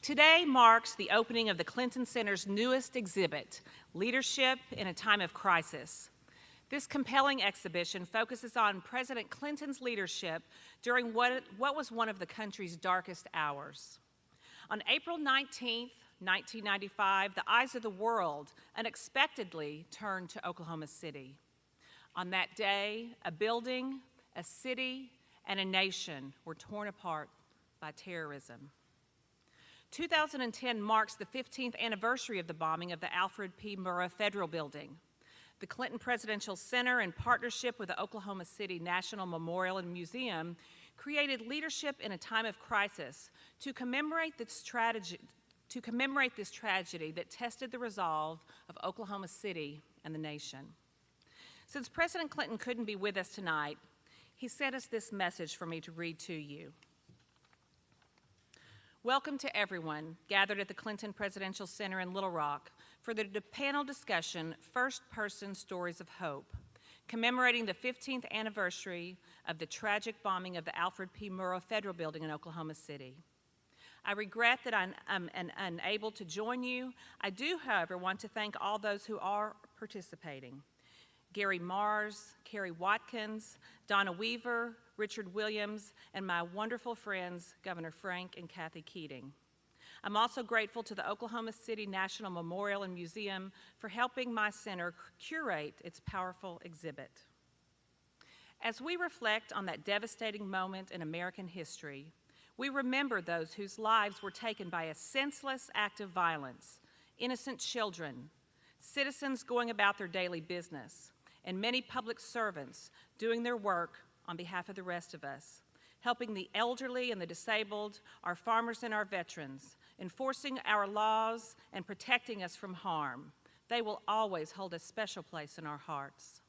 Today marks the opening of the Clinton Center's newest exhibit, Leadership in a Time of Crisis. This compelling exhibition focuses on President Clinton's leadership during what was one of the country's darkest hours. On April 19, 1995, the eyes of the world unexpectedly turned to Oklahoma City. On that day, a building, a city, and a nation were torn apart by terrorism. 2010 marks the 15th anniversary of the bombing of the Alfred P. Murrah Federal Building. The Clinton Presidential Center, in partnership with the Oklahoma City National Memorial and Museum, created Leadership in a Time of Crisis to commemorate this tragedy that tested the resolve of Oklahoma City and the nation. Since President Clinton couldn't be with us tonight, he sent us this message for me to read to you. Welcome to everyone gathered at the Clinton Presidential Center in Little Rock for the panel discussion, First Person Stories of Hope, commemorating the 15th anniversary of the tragic bombing of the Alfred P. Murrah Federal Building in Oklahoma City. I regret that I'm unable to join you. I do, however, want to thank all those who are participating. Gary Mars, Kerry Watkins, Donna Weaver, Richard Williams, and my wonderful friends, Governor Frank and Cathy Keating. I'm also grateful to the Oklahoma City National Memorial and Museum for helping my center curate its powerful exhibit. As we reflect on that devastating moment in American history, we remember those whose lives were taken by a senseless act of violence, innocent children, citizens going about their daily business, and many public servants doing their work on behalf of the rest of us, helping the elderly and the disabled, our farmers and our veterans, enforcing our laws and protecting us from harm. They will always hold a special place in our hearts.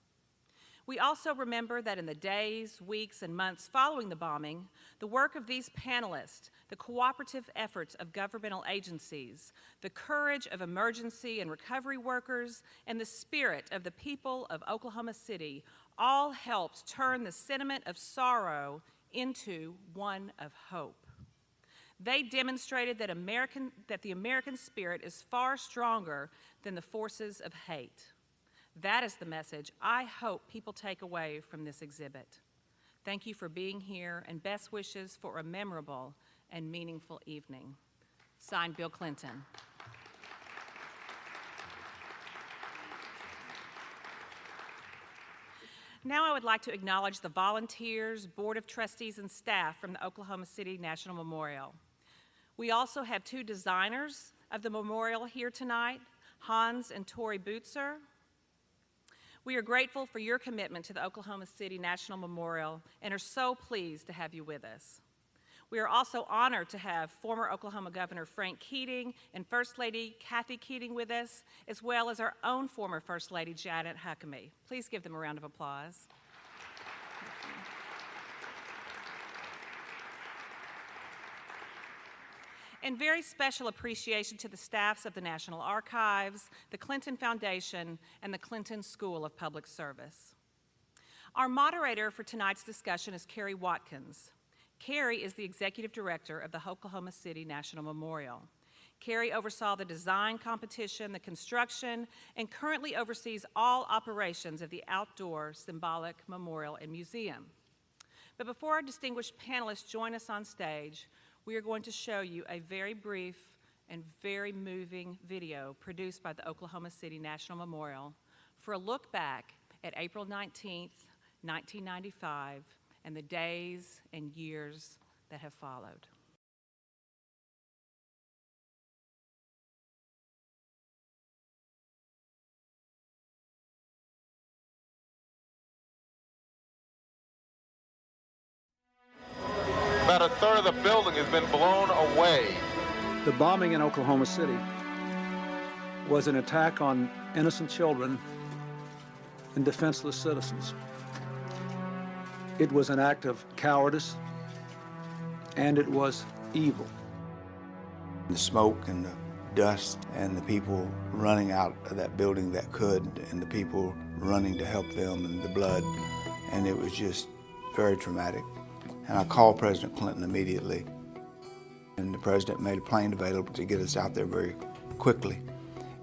We also remember that in the days, weeks, and months following the bombing, the work of these panelists, the cooperative efforts of governmental agencies, the courage of emergency and recovery workers, and the spirit of the people of Oklahoma City all helped turn the sentiment of sorrow into one of hope. They demonstrated that the American spirit is far stronger than the forces of hate. That is the message I hope people take away from this exhibit. Thank you for being here, and best wishes for a memorable and meaningful evening. Signed, Bill Clinton. Now I would like to acknowledge the volunteers, Board of Trustees, and staff from the Oklahoma City National Memorial. We also have two designers of the memorial here tonight, Hans and Tori Bootser. We are grateful for your commitment to the Oklahoma City National Memorial and are so pleased to have you with us. We are also honored to have former Oklahoma Governor Frank Keating and First Lady Cathy Keating with us, as well as our own former First Lady Janet Huckabee. Please give them a round of applause. And very special appreciation to the staffs of the National Archives, the Clinton Foundation, and the Clinton School of Public Service. Our moderator for tonight's discussion is Kerry Watkins. Kerry is the Executive Director of the Oklahoma City National Memorial. Kerry oversaw the design competition, the construction, and currently oversees all operations of the outdoor symbolic memorial and museum. But before our distinguished panelists join us on stage, we are going to show you a very brief and very moving video produced by the Oklahoma City National Memorial for a look back at April 19th, 1995, and the days and years that have followed. About a third of the building has been blown away. The bombing in Oklahoma City was an attack on innocent children and defenseless citizens. It was an act of cowardice, and it was evil. The smoke and the dust and the people running out of that building that could, and the people running to help them, and the blood, and it was just very traumatic. And I called President Clinton immediately. And the president made a plane available to get us out there very quickly.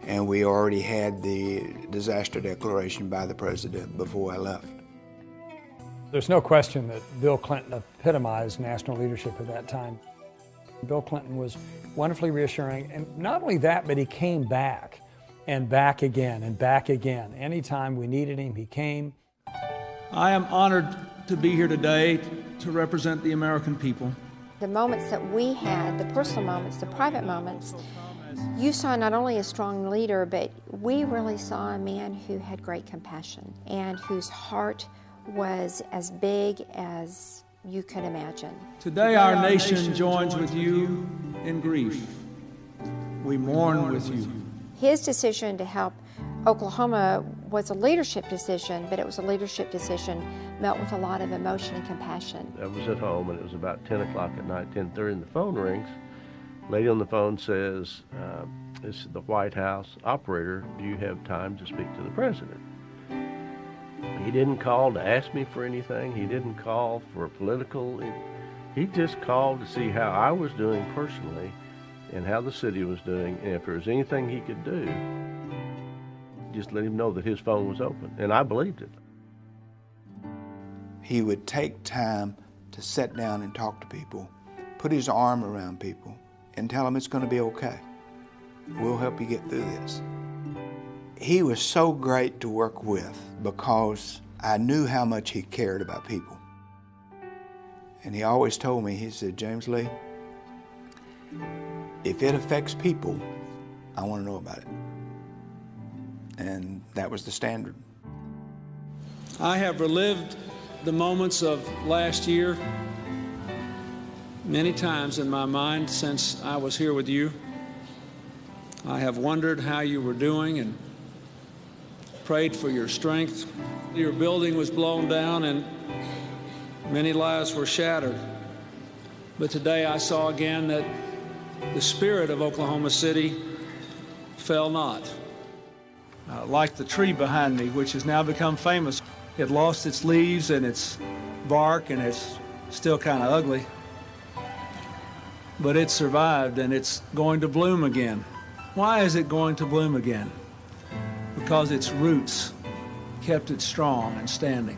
And we already had the disaster declaration by the president before I left. There's no question that Bill Clinton epitomized national leadership at that time. Bill Clinton was wonderfully reassuring, and not only that, but he came back and back again and back again. Anytime we needed him, he came. I am honored to be here today to represent the American people. The moments that we had, the personal moments, the private moments, you saw not only a strong leader, but we really saw a man who had great compassion and whose heart was as big as you could imagine. Today our nation joins with you in grief. We mourn with you. His decision to help Oklahoma was a leadership decision, but it was a leadership decision met with a lot of emotion and compassion. I was at home, and it was about 10 o'clock at night, 10:30, and the phone rings. Lady on the phone says, this is the White House operator, do you have time to speak to the president? He didn't call to ask me for anything. He didn't call for a political. He just called to see how I was doing personally and how the city was doing, and if there was anything he could do, just let him know that his phone was open, and I believed it. He would take time to sit down and talk to people, put his arm around people, and tell them it's going to be okay. We'll help you get through this. He was so great to work with because I knew how much he cared about people. And he always told me, he said, James Lee, if it affects people, I want to know about it. And that was the standard. I have relived the moments of last year many times in my mind since I was here with you. I have wondered how you were doing and prayed for your strength. Your building was blown down and many lives were shattered. But today I saw again that the spirit of Oklahoma City fell not. Like the tree behind me, which has now become famous. It lost its leaves and its bark, and it's still kind of ugly. But it survived, and it's going to bloom again. Why is it going to bloom again? Because its roots kept it strong and standing.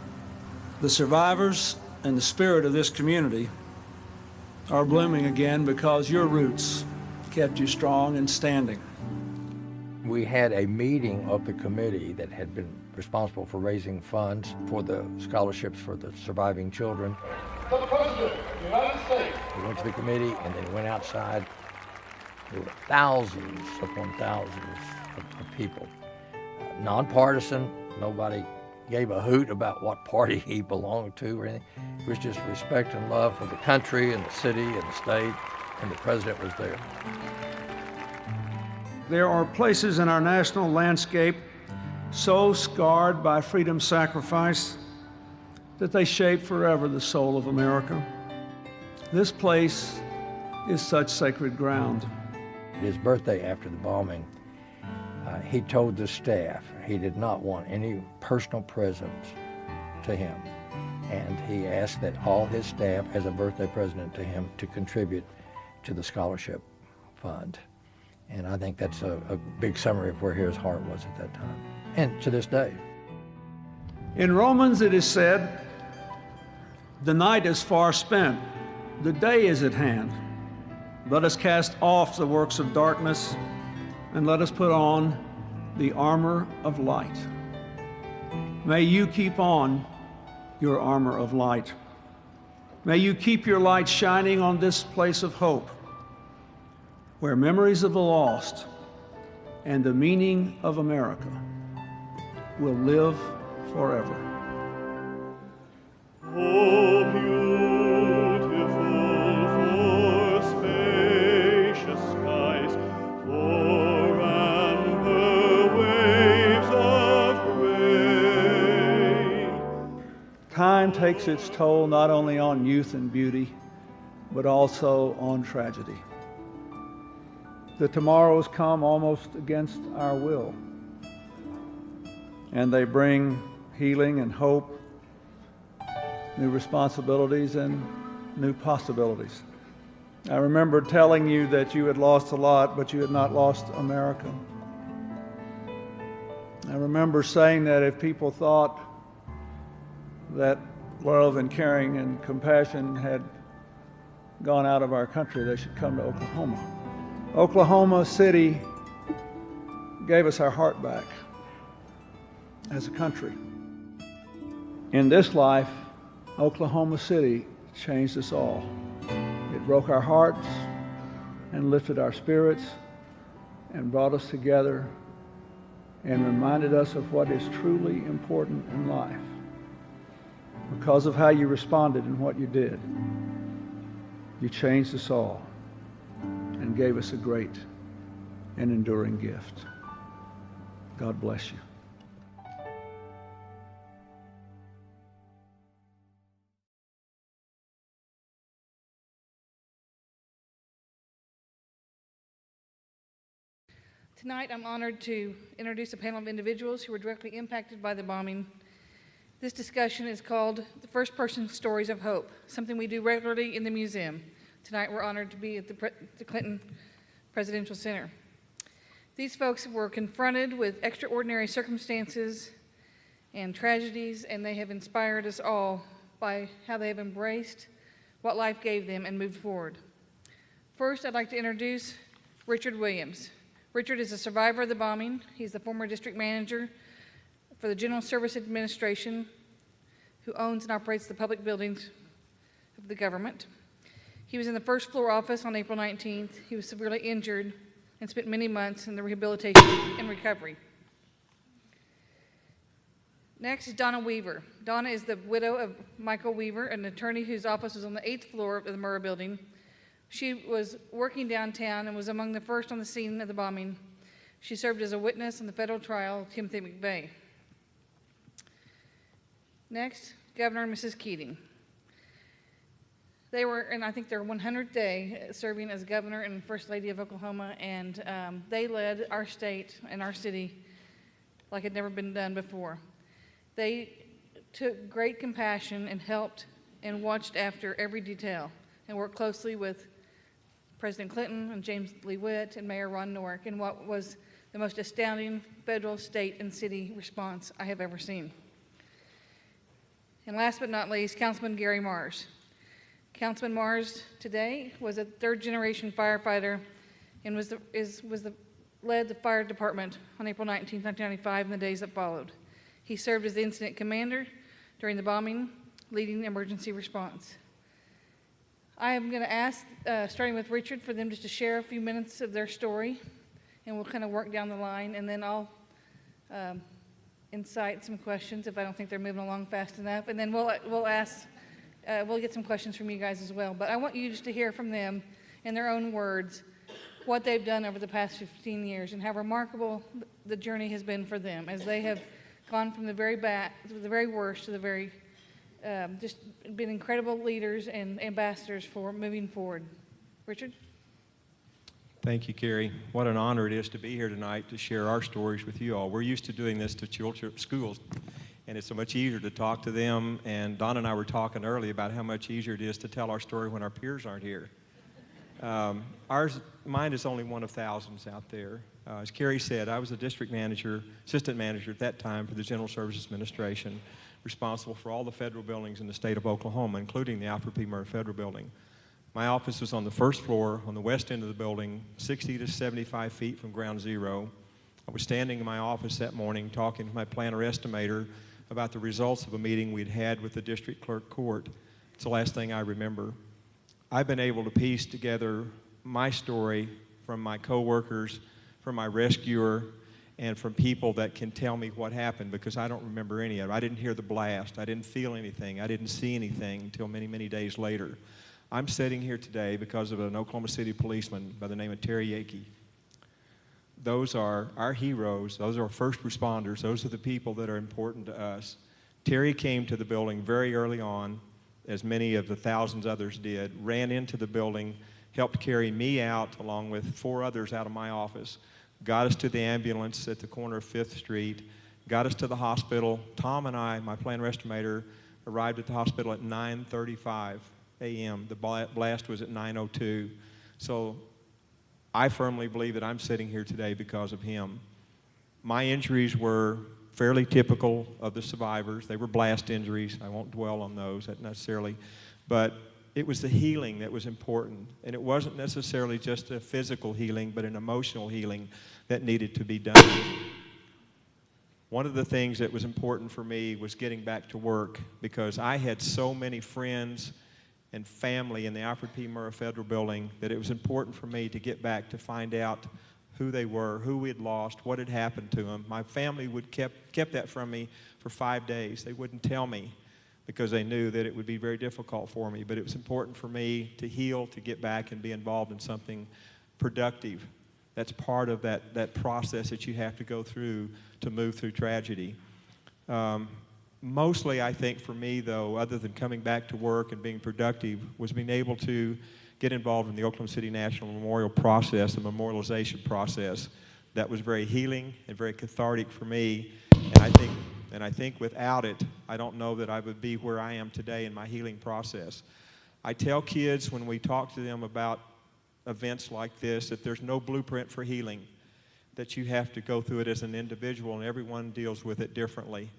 The survivors and the spirit of this community are blooming again because your roots kept you strong and standing. We had a meeting of the committee that had been responsible for raising funds for the scholarships for the surviving children. To the President of the United States. We went to the committee and then went outside. There were thousands upon thousands of people. Nonpartisan, nobody gave a hoot about what party he belonged to or anything. It was just respect and love for the country and the city and the state, and the president was there. There are places in our national landscape so scarred by freedom's sacrifice that they shape forever the soul of America. This place is such sacred ground. His birthday after the bombing, he told the staff he did not want any personal presents to him. And he asked that all his staff, as a birthday present to him, to contribute to the scholarship fund. And I think that's a big summary of where his heart was at that time, and to this day. In Romans it is said, the night is far spent, the day is at hand. Let us cast off the works of darkness, and let us put on the armor of light. May you keep on your armor of light. May you keep your light shining on this place of hope, where memories of the lost and the meaning of America will live forever. Oh, beautiful for spacious skies, for amber waves of grain. Time takes its toll not only on youth and beauty, but also on tragedy. The tomorrows come almost against our will, and they bring healing and hope, new responsibilities and new possibilities. I remember telling you that you had lost a lot, but you had not lost America. I remember saying that if people thought that love and caring and compassion had gone out of our country, they should come to Oklahoma. Oklahoma City gave us our heart back as a country. In this life, Oklahoma City changed us all. It broke our hearts and lifted our spirits and brought us together and reminded us of what is truly important in life. Because of how you responded and what you did, you changed us all and gave us a great and enduring gift. God bless you. Tonight, I'm honored to introduce a panel of individuals who were directly impacted by the bombing. This discussion is called the First Person Stories of Hope, something we do regularly in the museum. Tonight, we're honored to be at the Clinton Presidential Center. These folks were confronted with extraordinary circumstances and tragedies, and they have inspired us all by how they have embraced what life gave them and moved forward. First, I'd like to introduce Richard Williams. Richard is a survivor of the bombing. He's the former district manager for the General Service Administration, who owns and operates the public buildings of the government. He was in the first floor office on April 19th. He was severely injured and spent many months in the rehabilitation and recovery. Next is Donna Weaver. Donna is the widow of Michael Weaver, an attorney whose office was on the 8th floor of the Murrah Building. She was working downtown and was among the first on the scene of the bombing. She served as a witness in the federal trial of Timothy McVeigh. Next, Governor and Mrs. Keating. They were, and I think their 100th day serving as governor and first lady of Oklahoma, and they led our state and our city like had never been done before. They took great compassion and helped and watched after every detail and worked closely with President Clinton and James Lee Witt and Mayor Ron Norick in what was the most astounding federal, state, and city response I have ever seen. And last but not least, Councilman Gary Mars. Councilman Mars today was a third-generation firefighter and led the fire department on April 19, 1995 and the days that followed. He served as the incident commander during the bombing, leading the emergency response. I am going to ask, starting with Richard, for them just to share a few minutes of their story, and we'll kind of work down the line, and then I'll incite some questions if I don't think they're moving along fast enough, and then we'll get some questions from you guys as well. But I want you just to hear from them in their own words what they've done over the past 15 years and how remarkable the journey has been for them as they have gone from the very bad to the very worst to the very just been incredible leaders and ambassadors for moving forward. Richard? Thank you, Carrie. What an honor it is to be here tonight to share our stories with you all. We're used to doing this to children, schools, and it's so much easier to talk to them. And Donna and I were talking earlier about how much easier it is to tell our story when our peers aren't here. Mine is only one of thousands out there. As Carrie said, I was a district manager, assistant manager at that time for the General Services Administration, responsible for all the federal buildings in the state of Oklahoma, including the Alfred P. Murrah Federal Building. My office was on the first floor on the west end of the building, 60 to 75 feet from ground zero. I was standing in my office that morning talking to my planner estimator about the results of a meeting we'd had with the district clerk court. It's the last thing I remember. I've been able to piece together my story from my coworkers, from my rescuer, and from people that can tell me what happened, because I don't remember any of it. I didn't hear the blast. I didn't feel anything. I didn't see anything until many, many days later. I'm sitting here today because of an Oklahoma City policeman by the name of Terry Yakey. Those are our heroes. Those are our first responders. Those are the people that are important to us. Terry came to the building very early on, as many of the thousands others did, ran into the building, helped carry me out along with 4 others out of my office, got us to the ambulance at the corner of 5th Street, got us to the hospital. Tom and I, my planner estimator, arrived at the hospital at 9:35. a.m. The blast was at 9:02. So I firmly believe that I'm sitting here today because of him. My injuries were fairly typical of the survivors. They were blast injuries. I won't dwell on those necessarily. But it was the healing that was important. And it wasn't necessarily just a physical healing, but an emotional healing that needed to be done. One of the things that was important for me was getting back to work, because I had so many friends and family in the Alfred P. Murrah Federal Building that it was important for me to get back to find out who they were, who we had lost, what had happened to them. My family would kept that from me for 5 days. They wouldn't tell me because they knew that it would be very difficult for me. But it was important for me to heal, to get back and be involved in something productive. That's part of that process that you have to go through to move through tragedy. Mostly, I think for me, though, other than coming back to work and being productive, was being able to get involved in the Oklahoma City National Memorial process, the memorialization process. That was very healing and very cathartic for me. And I think without it, I don't know that I would be where I am today in my healing process. I tell kids when we talk to them about events like this that there's no blueprint for healing, that you have to go through it as an individual, and everyone deals with it differently.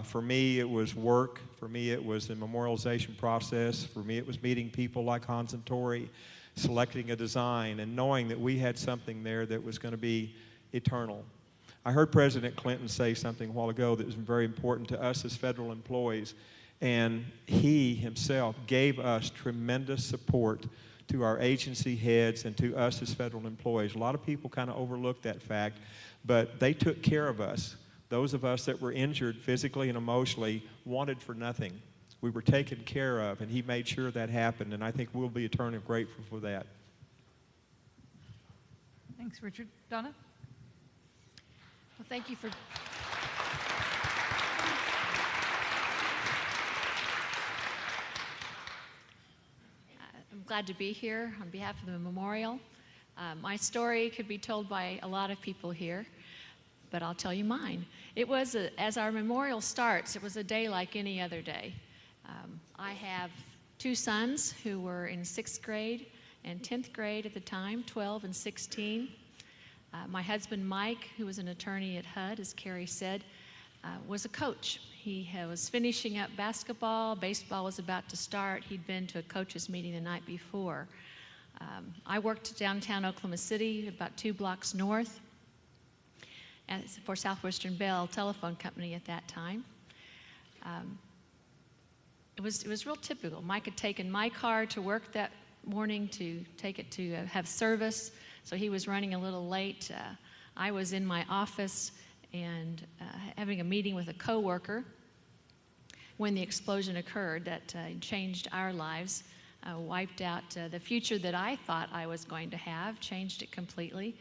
For me, it was work. For me, it was the memorialization process. For me, it was meeting people like Hans and Tori, selecting a design, and knowing that we had something there that was going to be eternal. I heard President Clinton say something a while ago that was very important to us as federal employees, and he himself gave us tremendous support to our agency heads and to us as federal employees. A lot of people kind of overlook that fact, but they took care of us. Those of us that were injured physically and emotionally wanted for nothing. We were taken care of, and he made sure that happened, and I think we'll be eternally grateful for that. Thanks, Richard. Donna? Well, thank you for... I'm glad to be here on behalf of the memorial. My story could be told by a lot of people here, but I'll tell you mine. It was, as our memorial starts, it was a day like any other day. I have 2 sons who were in 6th grade and 10th grade at the time, 12 and 16. My husband, Mike, who was an attorney at HUD, as Carrie said, was a coach. He was finishing up basketball. Baseball was about to start. He'd been to a coaches meeting the night before. I worked downtown Oklahoma City, about 2 blocks north, for Southwestern Bell Telephone Company at that time. It was real typical. Mike had taken my car to work that morning to take it to have service, so he was running a little late. I was in my office and having a meeting with a coworker when the explosion occurred that changed our lives, wiped out the future that I thought I was going to have, changed it completely,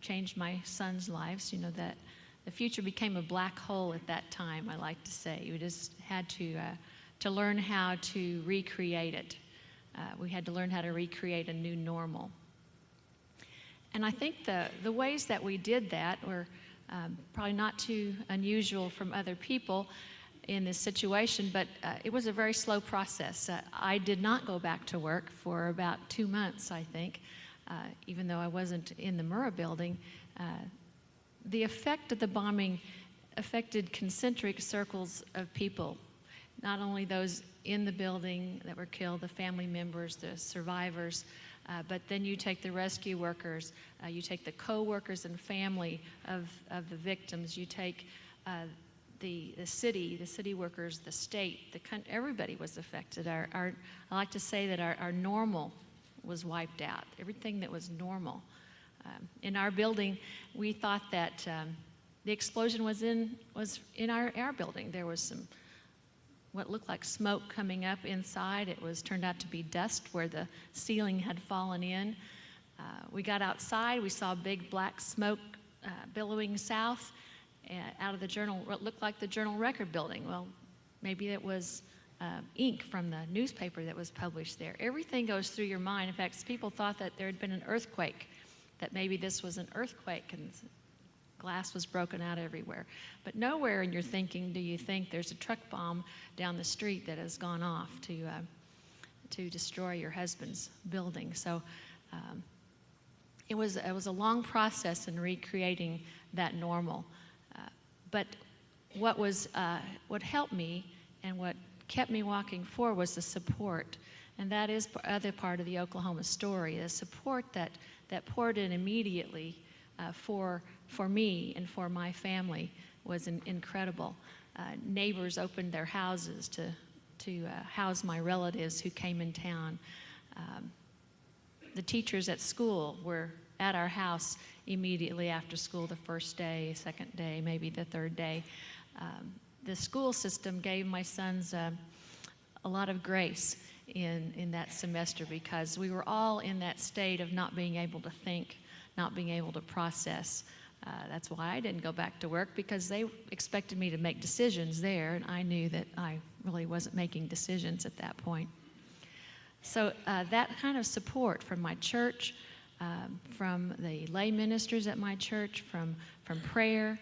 changed my son's lives. You know, that the future became a black hole at that time, I like to say. We just had to learn how to recreate it. We had to learn how to recreate a new normal. And I think the ways that we did that were probably not too unusual from other people in this situation, but it was a very slow process. I did not go back to work for about 2 months, I think, even though I wasn't in the Murrah building. The effect of the bombing affected concentric circles of people, not only those in the building that were killed, the family members, the survivors, but then you take the rescue workers, you take the co-workers and family of the victims, you take the city workers, the state, the country, everybody was affected. I like to say that our normal was wiped out, everything that was normal. In our building, we thought that the explosion was in our building. There was some what looked like smoke coming up inside. It turned out to be dust where the ceiling had fallen in. We got outside, we saw big black smoke billowing south out of what looked like the Journal Record building. Well, maybe it was ink from the newspaper that was published there. Everything goes through your mind. In fact, people thought that there had been an earthquake, that maybe this was an earthquake and glass was broken out everywhere. But nowhere in your thinking do you think there's a truck bomb down the street that has gone off to to destroy your husband's building. So it was a long process in recreating that normal. But what helped me and what kept me walking forward was the support. And that is the other part of the Oklahoma story, the support that poured in immediately for me and for my family was incredible. Neighbors opened their houses to house my relatives who came in town. The teachers at school were at our house immediately after school, the first day, second day, maybe the third day. The school system gave my sons a lot of grace in that semester because we were all in that state of not being able to think, not being able to process. That's why I didn't go back to work, because they expected me to make decisions there, and I knew that I really wasn't making decisions at that point. So that kind of support from my church, from the lay ministers at my church, from prayer,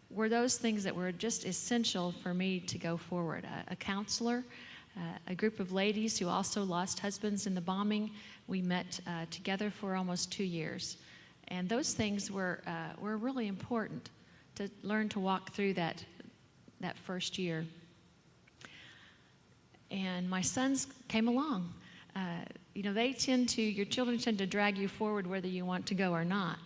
were those things that were just essential for me to go forward. A counselor, a group of ladies who also lost husbands in the bombing. We met together for almost 2 years. And those things were really important to learn to walk through that first year. And my sons came along. Your children tend to drag you forward whether you want to go or not.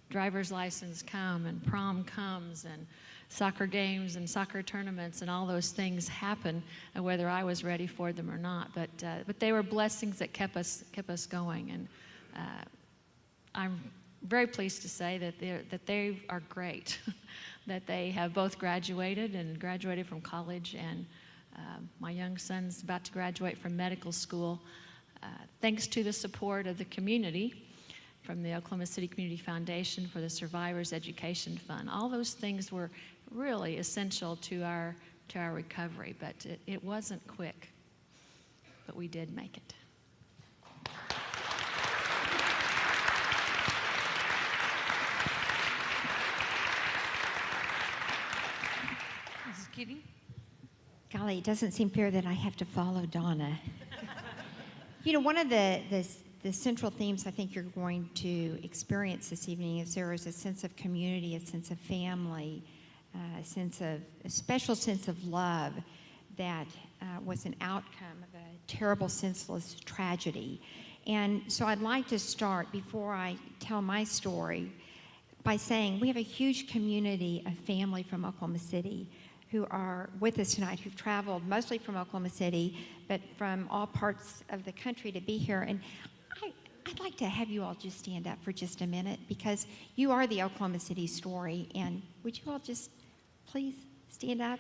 Driver's license come and prom comes and soccer games and soccer tournaments and all those things happen, whether I was ready for them or not. But they were blessings that kept us going. And I'm very pleased to say that they are great, that they have both graduated from college, and my young son's about to graduate from medical school, thanks to the support of the community, from the Oklahoma City Community Foundation for the Survivors Education Fund. All those things were really essential to our recovery, but it wasn't quick, but we did make it. Mrs. Keating? Golly, it doesn't seem fair that I have to follow Donna. One of the central themes I think you're going to experience this evening is there is a sense of community, a sense of family, a special sense of love that was an outcome of a terrible, senseless tragedy. And so I'd like to start, before I tell my story, by saying we have a huge community of family from Oklahoma City who are with us tonight, who've traveled mostly from Oklahoma City, but from all parts of the country to be here. And I'd like to have you all just stand up for just a minute, because you are the Oklahoma City story. And would you all just please stand up?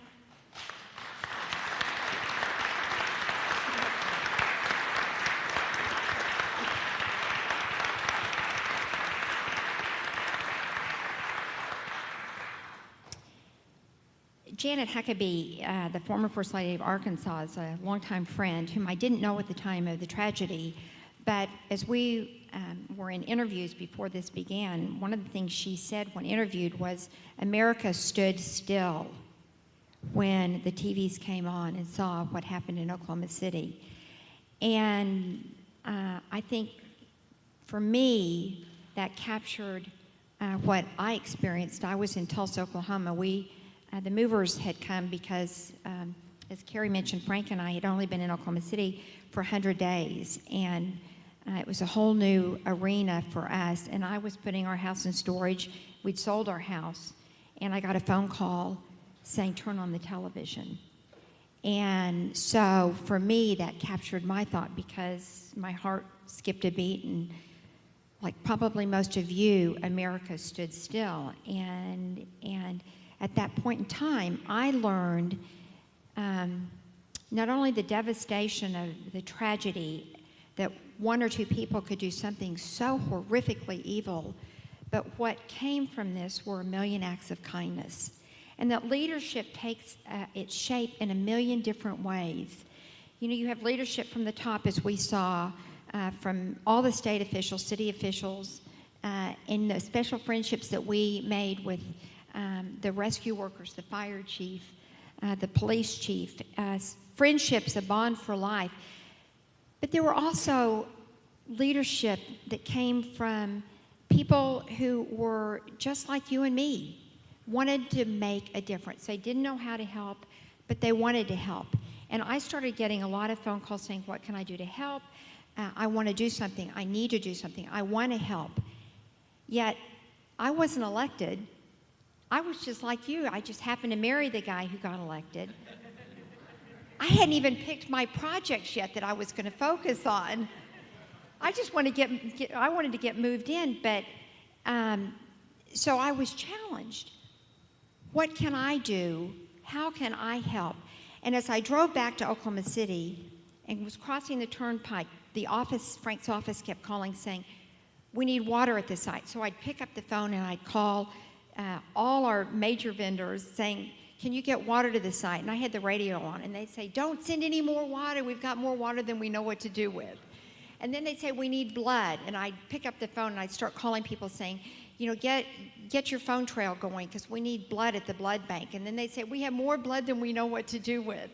Janet Huckabee, the former First Lady of Arkansas, is a longtime friend whom I didn't know at the time of the tragedy. But as we were in interviews before this began, one of the things she said when interviewed was, America stood still when the TVs came on and saw what happened in Oklahoma City. And I think for me, that captured what I experienced. I was in Tulsa, Oklahoma. The movers had come because, as Carrie mentioned, Frank and I had only been in Oklahoma City for 100 days. And it was a whole new arena for us, and I was putting our house in storage. We'd sold our house, and I got a phone call saying, turn on the television. And so for me, that captured my thought, because my heart skipped a beat, and like probably most of you, America stood still. And at that point in time, I learned not only the devastation of the tragedy, that one or two people could do something so horrifically evil, but what came from this were a million acts of kindness. And that leadership takes its shape in a million different ways. You have leadership from the top, as we saw, from all the state officials, city officials, and the special friendships that we made with the rescue workers, the fire chief, the police chief, friendships, a bond for life. But there were also leadership that came from people who were just like you and me, wanted to make a difference. They didn't know how to help, but they wanted to help. And I started getting a lot of phone calls saying, what can I do to help? I want to do something. I need to do something. I want to help. Yet, I wasn't elected. I was just like you. I just happened to marry the guy who got elected. I hadn't even picked my projects yet that I was going to focus on. I just wanted to get moved in, but so I was challenged. What can I do? How can I help? And as I drove back to Oklahoma City and was crossing the turnpike, the office, Frank's office, kept calling saying, we need water at the site. So I'd pick up the phone and I'd call all our major vendors saying, can you get water to the site? And I had the radio on, and they'd say, don't send any more water. We've got more water than we know what to do with. And then they'd say, we need blood. And I'd pick up the phone and I'd start calling people saying, you know, get your phone trail going because we need blood at the blood bank. And then they'd say, we have more blood than we know what to do with.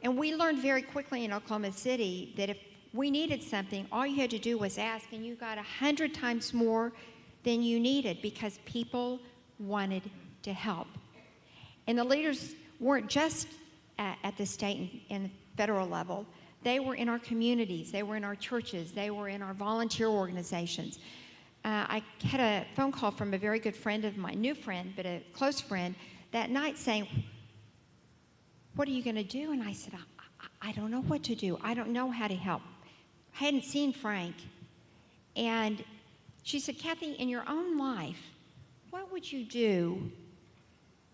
And we learned very quickly in Oklahoma City that if we needed something, all you had to do was ask, and you got 100 times more than you needed because people wanted to help. And the leaders weren't just at the state and the federal level. They were in our communities. They were in our churches. They were in our volunteer organizations. I had a phone call from a very good friend of mine, new friend, but a close friend, that night saying, what are you going to do? And I said, I don't know what to do. I don't know how to help. I hadn't seen Frank. And she said, Cathy, in your own life, what would you do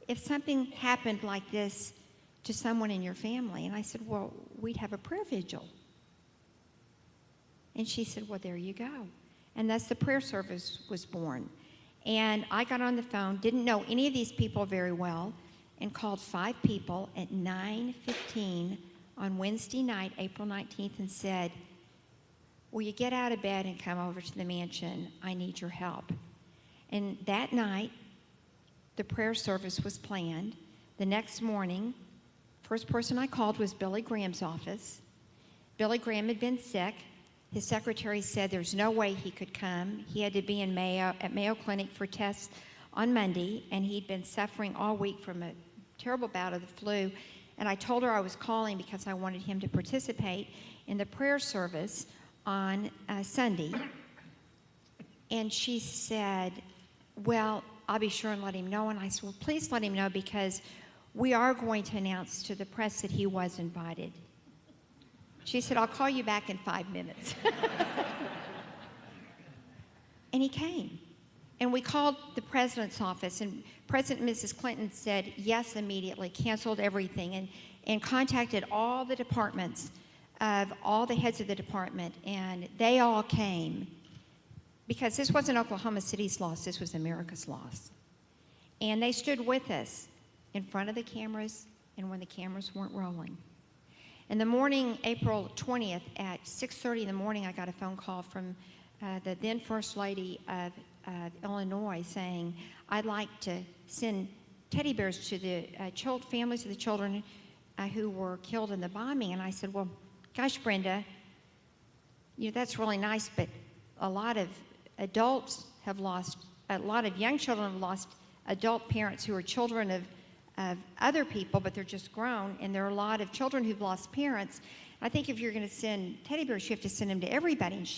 if something happened like this to someone in your family? And I said, well, we'd have a prayer vigil. And she said, well, there you go. And thus the prayer service was born. And I got on the phone, didn't know any of these people very well, and called 5 people at 9:15 on Wednesday night, April 19th, and said, will you get out of bed and come over to the mansion? I need your help. And that night, the prayer service was planned. The next morning, first person I called was Billy Graham's office. Billy Graham had been sick. His secretary said there's no way he could come. He had to be in at Mayo Clinic for tests on Monday, and he'd been suffering all week from a terrible bout of the flu. And I told her I was calling because I wanted him to participate in the prayer service on Sunday. And she said, well, I'll be sure and let him know. And I said, well, please let him know because we are going to announce to the press that he was invited. She said, I'll call you back in 5 minutes. And he came. And we called the president's office, and President and Mrs. Clinton said yes immediately, canceled everything, and contacted all the departments of all the heads of the department, and they all came. Because this wasn't Oklahoma City's loss, this was America's loss. And they stood with us in front of the cameras and when the cameras weren't rolling. In the morning, April 20th, at 6:30 in the morning, I got a phone call from the then First Lady of Illinois saying, I'd like to send teddy bears to the families of the children who were killed in the bombing. And I said, well, gosh, Brenda, you know, that's really nice, but a lot of adults have lost, a lot of young children have lost adult parents who are children of other people, but they're just grown, and there are a lot of children who've lost parents. I think if you're going to send teddy bears, you have to send them to everybody. And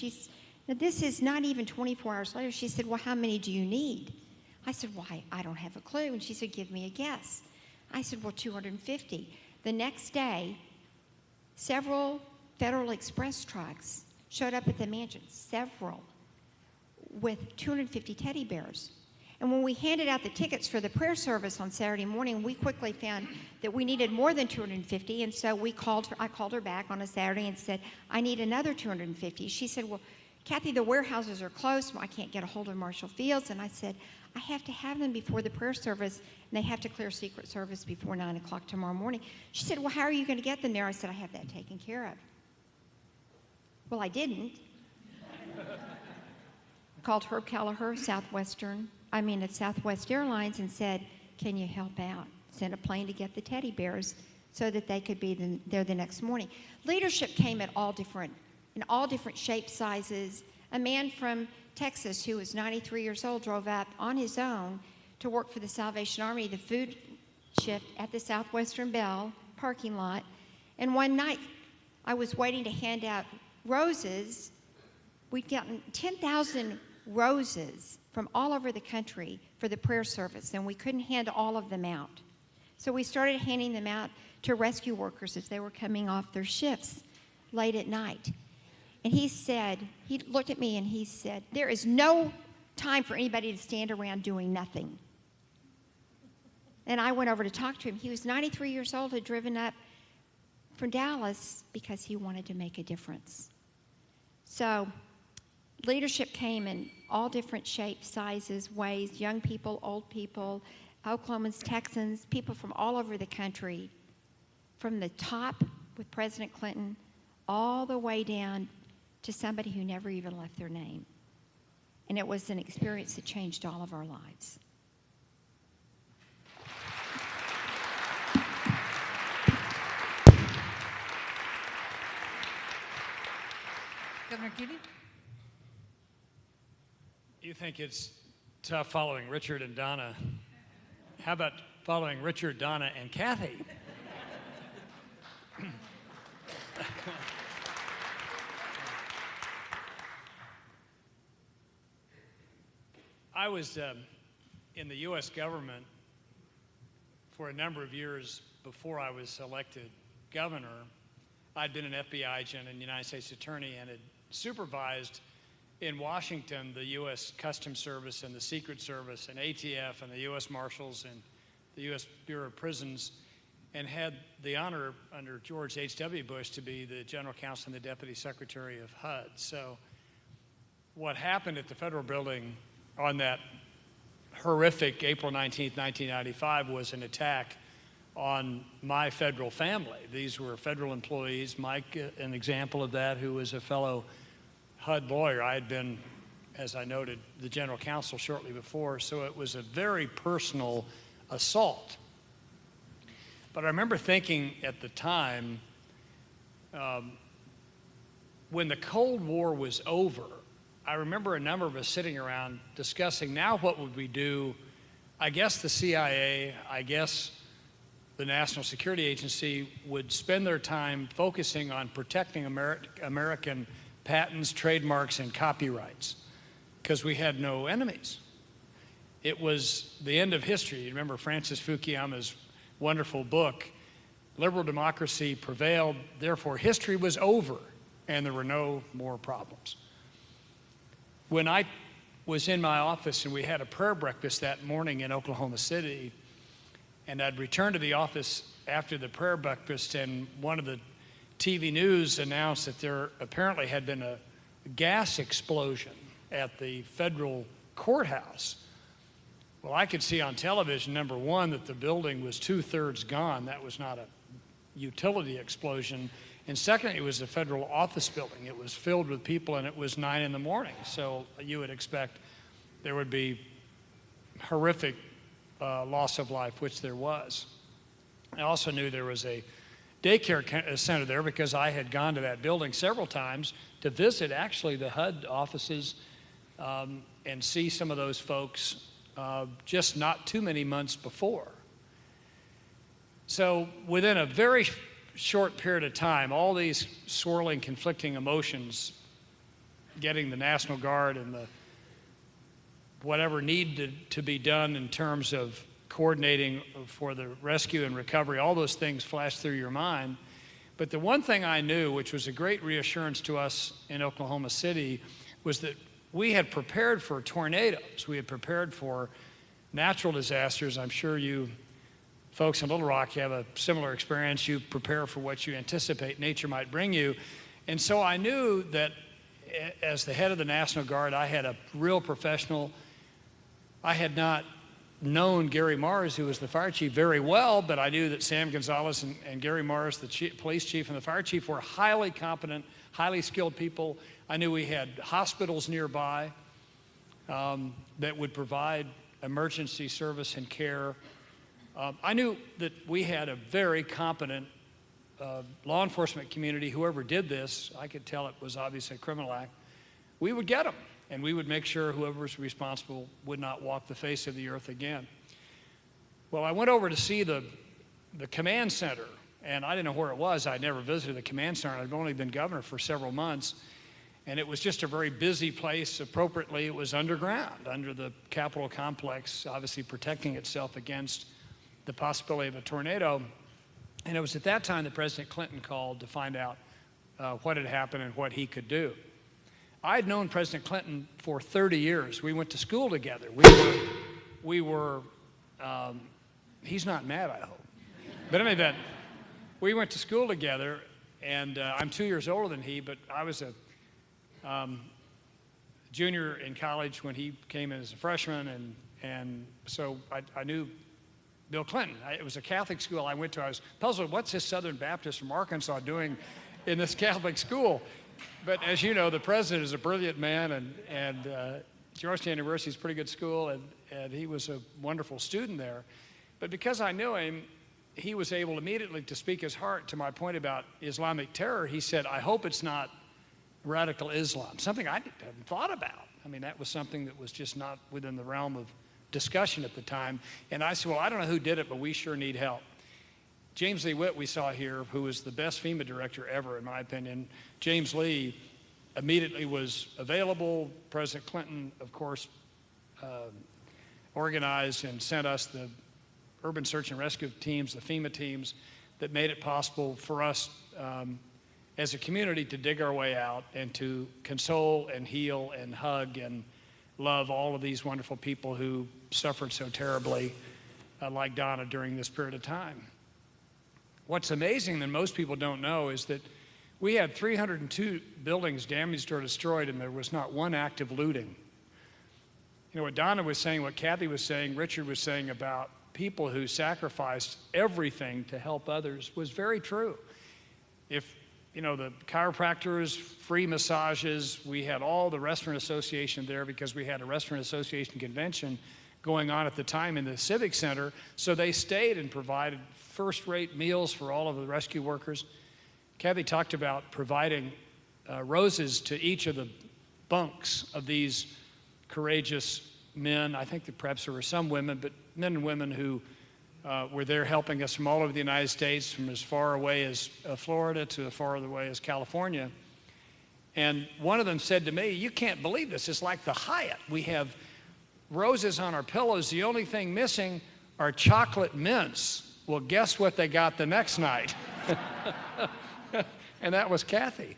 now this is not even 24 hours later. She said, well, how many do you need? I said, well, I don't have a clue. And she said, give me a guess. I said, well, 250. The next day, several Federal Express trucks showed up at the mansion, several, with 250 teddy bears. And when we handed out the tickets for the prayer service on Saturday morning, we quickly found that we needed more than 250, and so I called her back on a Saturday and said, I need another 250. She said, well, Cathy, the warehouses are closed, so I can't get a hold of Marshall Fields. And I said, I have to have them before the prayer service, and they have to clear Secret Service before 9 o'clock tomorrow morning. She said, well, how are you going to get them there? I said, I have that taken care of. Well, I didn't. Called Herb Kelleher, Southwest Airlines, and said, can you help out? Sent a plane to get the teddy bears so that they could be there the next morning. Leadership came at all different in all different shapes, sizes. A man from Texas who was 93 years old drove up on his own to work for the Salvation Army, the food shift at the Southwestern Bell parking lot. And one night, I was waiting to hand out roses. We'd gotten 10,000 roses from all over the country for the prayer service, and we couldn't hand all of them out. So we started handing them out to rescue workers as they were coming off their shifts late at night. And he looked at me and he said, "There is no time for anybody to stand around doing nothing." And I went over to talk to him. He was 93 years old, had driven up from Dallas because he wanted to make a difference. So leadership came in all different shapes, sizes, ways, young people, old people, Oklahomans, Texans, people from all over the country, from the top with President Clinton all the way down to somebody who never even left their name. And it was an experience that changed all of our lives. Governor Keating? You think it's tough following Richard and Donna. How about following Richard, Donna, and Cathy? I was in the U.S. government for a number of years before I was elected governor. I'd been an FBI agent and United States Attorney and had supervised in Washington the U.S. Customs Service and the Secret Service and ATF and the U.S. Marshals and the U.S. Bureau of Prisons, and had the honor under George H.W. Bush to be the General Counsel and the Deputy Secretary of HUD. So what happened at the Federal Building on that horrific April 19th, 1995 was an attack on my federal family. These were federal employees. Mike, an example of that, who was a fellow HUD lawyer. I had been, as I noted, the general counsel shortly before, so it was a very personal assault. But I remember thinking at the time, when the Cold War was over, I remember a number of us sitting around discussing, now what would we do? I guess the CIA, I guess the National Security Agency would spend their time focusing on protecting American patents, trademarks, and copyrights, because we had no enemies. It was the end of history. You remember Francis Fukuyama's wonderful book, Liberal Democracy Prevailed, therefore history was over, and there were no more problems. When I was in my office and we had a prayer breakfast that morning in Oklahoma City, and I'd returned to the office after the prayer breakfast, and one of the TV news announced that there apparently had been a gas explosion at the federal courthouse. Well, I could see on television, number one, that the building was 2/3 gone. That was not a utility explosion. And second, it was a federal office building. It was filled with people, and it was 9 in the morning. So you would expect there would be horrific loss of life, which there was. I also knew there was a daycare center there because I had gone to that building several times to visit actually the HUD offices and see some of those folks just not too many months before. So within a very short period of time, all these swirling, conflicting emotions, getting the National Guard and the whatever needed to be done in terms of coordinating for the rescue and recovery, all those things flashed through your mind. But the one thing I knew, which was a great reassurance to us in Oklahoma City, was that we had prepared for tornadoes. We had prepared for natural disasters. I'm sure you folks in Little Rock have a similar experience. You prepare for what you anticipate nature might bring you. And so I knew that as the head of the National Guard, I had a real professional. I had not known Gary Mars, who was the fire chief, very well, but I knew that Sam Gonzalez and Gary Mars, the police chief and the fire chief, were highly competent, highly skilled people. I knew we had hospitals nearby that would provide emergency service and care. I knew that we had a very competent law enforcement community, whoever did this, I could tell it was obviously a criminal act, we would get them, and we would make sure whoever was responsible would not walk the face of the earth again. Well, I went over to see the command center, and I didn't know where it was. I'd never visited the command center. I'd only been governor for several months, and it was just a very busy place. Appropriately, it was underground, under the Capitol complex, obviously protecting itself against the possibility of a tornado. And it was at that time that President Clinton called to find out what had happened and what he could do. I'd known President Clinton for 30 years. We went to school together. He's not mad, I hope. But in any event, we went to school together, and I'm 2 years older than he, but I was a junior in college when he came in as a freshman, and so I knew Bill Clinton. It was a Catholic school I went to. I was puzzled, what's this Southern Baptist from Arkansas doing in this Catholic school? But as you know, the president is a brilliant man, and Georgetown University is a pretty good school, and he was a wonderful student there. But because I knew him, he was able immediately to speak his heart to my point about Islamic terror. He said, I hope it's not radical Islam, something I hadn't thought about. I mean, that was something that was just not within the realm of discussion at the time. And I said, well, I don't know who did it, but we sure need help. James Lee Witt, we saw here, who was the best FEMA director ever, in my opinion. James Lee immediately was available. President Clinton, of course, organized and sent us the urban search and rescue teams, the FEMA teams, that made it possible for us as a community to dig our way out and to console and heal and hug and love all of these wonderful people who suffered so terribly, like Donna, during this period of time. What's amazing that most people don't know is that we had 302 buildings damaged or destroyed, and there was not one act of looting. You know, what Donna was saying, what Cathy was saying, Richard was saying about people who sacrificed everything to help others was very true. If, you know, the chiropractors, free massages, we had all the restaurant association there because we had a restaurant association convention going on at the time in the Civic Center, so they stayed and provided first-rate meals for all of the rescue workers. Cathy talked about providing roses to each of the bunks of these courageous men. I think that perhaps there were some women, but men and women who were there helping us from all over the United States, from as far away as Florida to as far away as California. And one of them said to me, you can't believe this, it's like the Hyatt. We have roses on our pillows, the only thing missing are chocolate mints. Well, guess what they got the next night? And that was Cathy.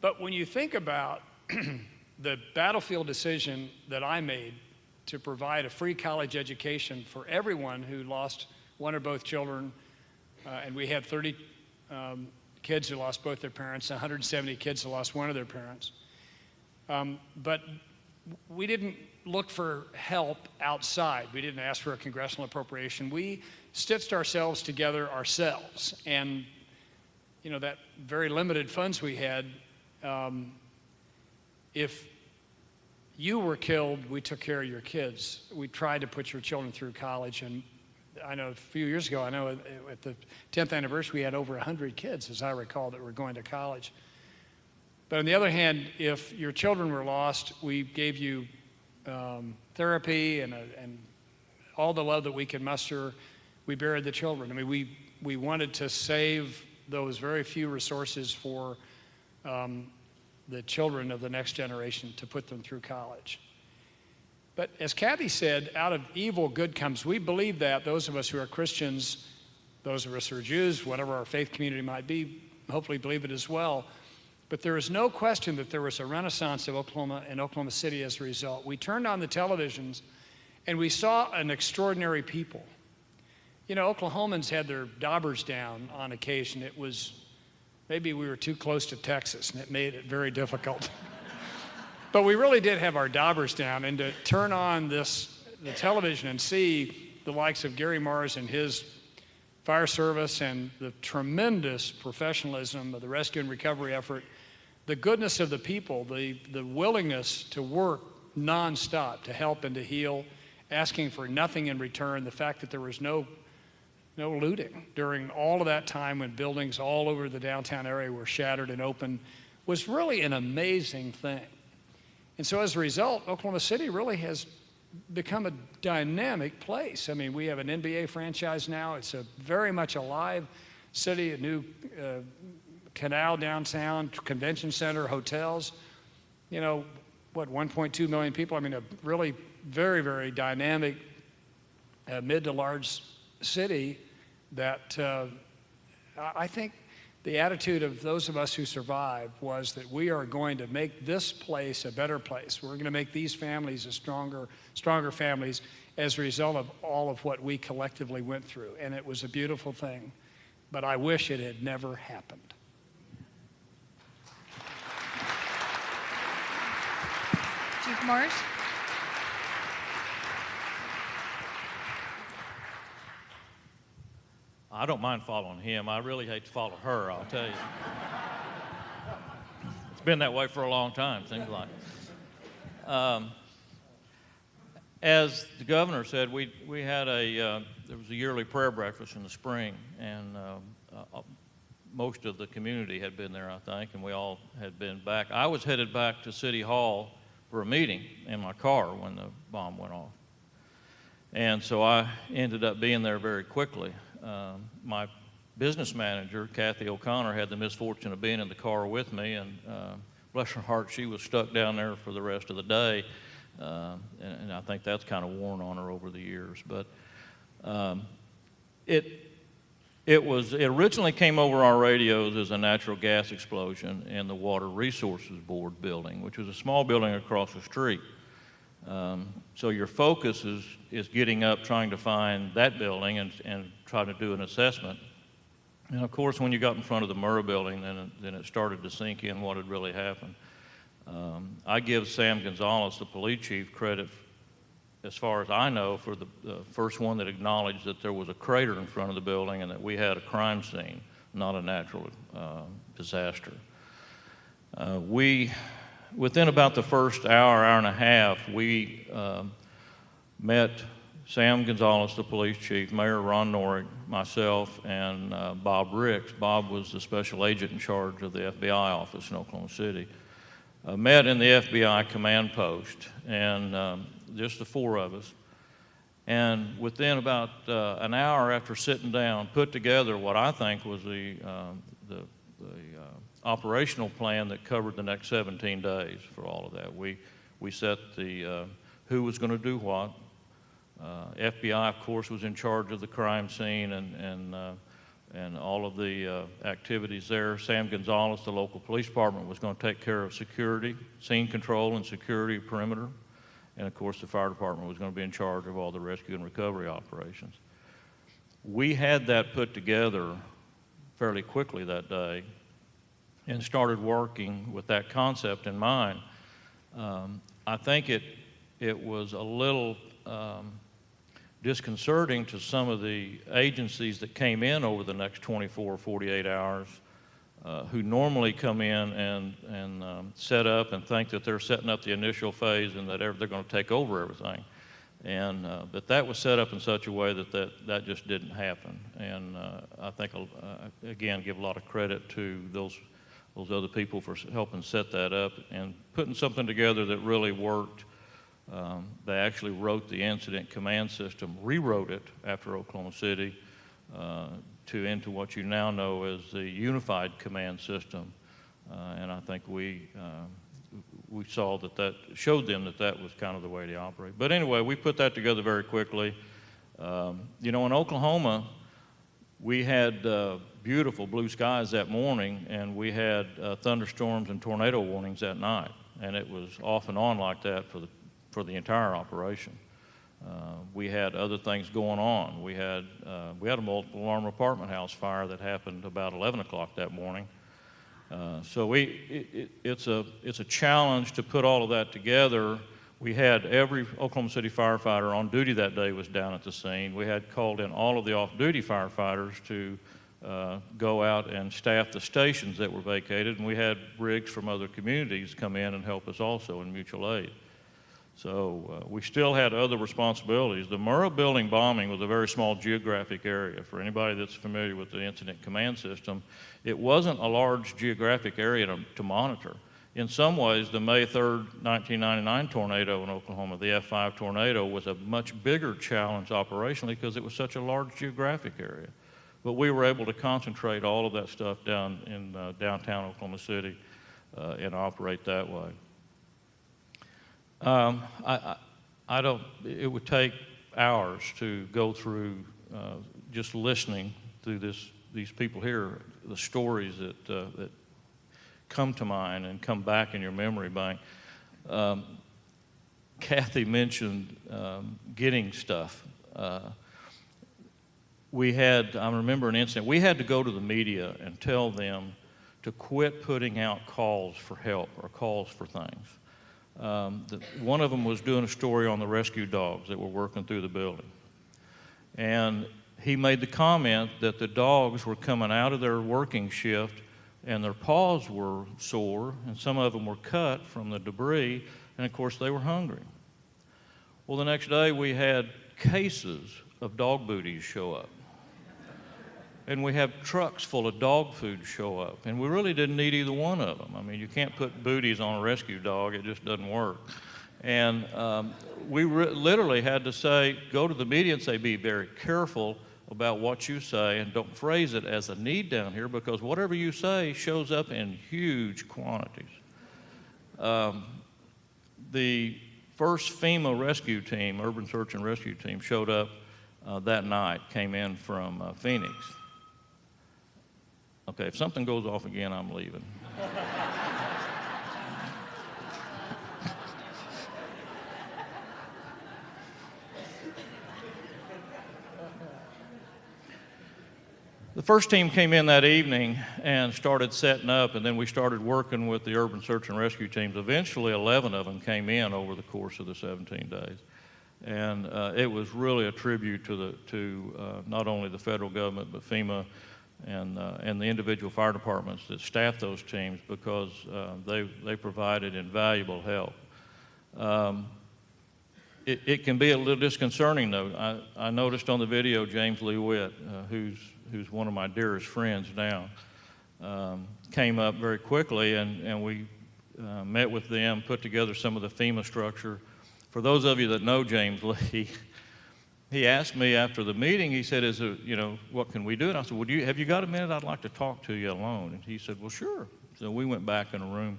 But when you think about the battlefield decision that I made to provide a free college education for everyone who lost one or both children, and we had 30 kids who lost both their parents, 170 kids who lost one of their parents. But we didn't look for help outside. We didn't ask for a congressional appropriation. We stitched ourselves together ourselves. And, you know, that very limited funds we had, if you were killed, we took care of your kids. We tried to put your children through college. And I know a few years ago, I know at the 10th anniversary, we had over 100 kids, as I recall, that were going to college. But on the other hand, if your children were lost, we gave you therapy and all the love that we could muster. We buried the children. I mean, we wanted to save those very few resources for the children of the next generation to put them through college. But as Cathy said, out of evil, good comes. We believe that, those of us who are Christians, those of us who are Jews, whatever our faith community might be, hopefully believe it as well. But there is no question that there was a renaissance of Oklahoma and Oklahoma City as a result. We turned on the televisions and we saw an extraordinary people. You know, Oklahomans had their daubers down on occasion. It was, maybe we were too close to Texas and it made it very difficult. But we really did have our daubers down, and to turn on the television and see the likes of Gary Mars and his fire service and the tremendous professionalism of the rescue and recovery effort, the goodness of the people, the willingness to work nonstop to help and to heal, asking for nothing in return, the fact that there was no no looting during all of that time when buildings all over the downtown area were shattered and open was really an amazing thing. And so as a result, Oklahoma City really has become a dynamic place. I mean, we have an NBA franchise now. It's a very much alive city, a new canal downtown, convention center, hotels. You know, what, 1.2 million people? I mean, a really very, very dynamic mid to large city that I think the attitude of those of us who survived was that we are going to make this place a better place. We're going to make these families a stronger families as a result of all of what we collectively went through. And it was a beautiful thing, but I wish it had never happened. Chief Morris? I don't mind following him. I really hate to follow her, I'll tell you. It's been that way for a long time, seems like. As the governor said, we had there was a yearly prayer breakfast in the spring, and most of the community had been there, I think, and we all had been back. I was headed back to City Hall for a meeting in my car when the bomb went off. And so I ended up being there very quickly. My business manager, Cathy O'Connor, had the misfortune of being in the car with me, and bless her heart, she was stuck down there for the rest of the day, and I think that's kind of worn on her over the years. But it originally came over our radios as a natural gas explosion in the Water Resources Board building, which was a small building across the street. So your focus is getting up, trying to find that building and try to do an assessment. And of course, when you got in front of the Murrah building, then it started to sink in what had really happened. I give Sam Gonzalez, the police chief, credit, as far as I know, for the first one that acknowledged that there was a crater in front of the building and that we had a crime scene, not a natural disaster. Within about the first hour and a half, we met Sam Gonzalez, the police chief, Mayor Ron Norick, myself, and Bob Ricks. Bob was the special agent in charge of the FBI office in Oklahoma City. Met in the FBI command post, and just the four of us. And within about an hour after sitting down, put together what I think was the operational plan that covered the next 17 days for all of that. We set the who was going to do what. FBI, of course, was in charge of the crime scene and all of the activities there. Sam Gonzalez, the local police department, was going to take care of security, scene control and security perimeter. And of course, the fire department was going to be in charge of all the rescue and recovery operations. We had that put together fairly quickly that day and started working with that concept in mind. I think it was a little disconcerting to some of the agencies that came in over the next 24 or 48 hours who normally come in and set up and think that they're setting up the initial phase and that they're going to take over everything. And but that was set up in such a way that just didn't happen. And I think, again, give a lot of credit to those other people for helping set that up and putting something together that really worked. They actually wrote the incident command system, rewrote it after Oklahoma City into what you now know as the unified command system. And I think we saw that showed them that was kind of the way to operate. But anyway, we put that together very quickly. You know, in Oklahoma, we had beautiful blue skies that morning, and we had thunderstorms and tornado warnings that night. And it was off and on like that for the entire operation. We had other things going on. We had a multiple alarm apartment house fire that happened about 11 o'clock that morning. So it's a challenge to put all of that together. We had every Oklahoma City firefighter on duty that day was down at the scene. We had called in all of the off-duty firefighters to go out and staff the stations that were vacated, and we had rigs from other communities come in and help us also in mutual aid. So we still had other responsibilities. The Murrah Building bombing was a very small geographic area. For anybody that's familiar with the Incident Command System, it wasn't a large geographic area to monitor. In some ways, the May 3rd, 1999 tornado in Oklahoma, the F5 tornado, was a much bigger challenge operationally because it was such a large geographic area. But we were able to concentrate all of that stuff down in downtown Oklahoma City and operate that way. It would take hours to go through just listening through these people here, the stories that come to mind and come back in your memory bank. Cathy mentioned getting stuff. I remember an incident, we had to go to the media and tell them to quit putting out calls for help or calls for things. One of them was doing a story on the rescue dogs that were working through the building. And he made the comment that the dogs were coming out of their working shift and their paws were sore, and some of them were cut from the debris, and of course they were hungry. Well, the next day we had cases of dog booties show up. And we have trucks full of dog food show up, and we really didn't need either one of them. I mean, you can't put booties on a rescue dog, it just doesn't work. And we literally had to go to the media and say, be very careful about what you say and don't phrase it as a need down here, because whatever you say shows up in huge quantities. The first FEMA rescue team, urban search and rescue team, showed up that night, came in from Phoenix. Okay, if something goes off again, I'm leaving. The first team came in that evening and started setting up, and then we started working with the urban search and rescue teams. Eventually, 11 of them came in over the course of the 17 days. And it was really a tribute to not only the federal government, but FEMA and the individual fire departments that staffed those teams, because they provided invaluable help. It can be a little disconcerting, though. I noticed on the video James Lee Witt, who's one of my dearest friends now, came up very quickly, and we met with them, put together some of the FEMA structure. For those of you that know James Lee, he asked me after the meeting, he said, what can we do? And I said, have you got a minute? I'd like to talk to you alone. And he said, well, sure. So we went back in a room,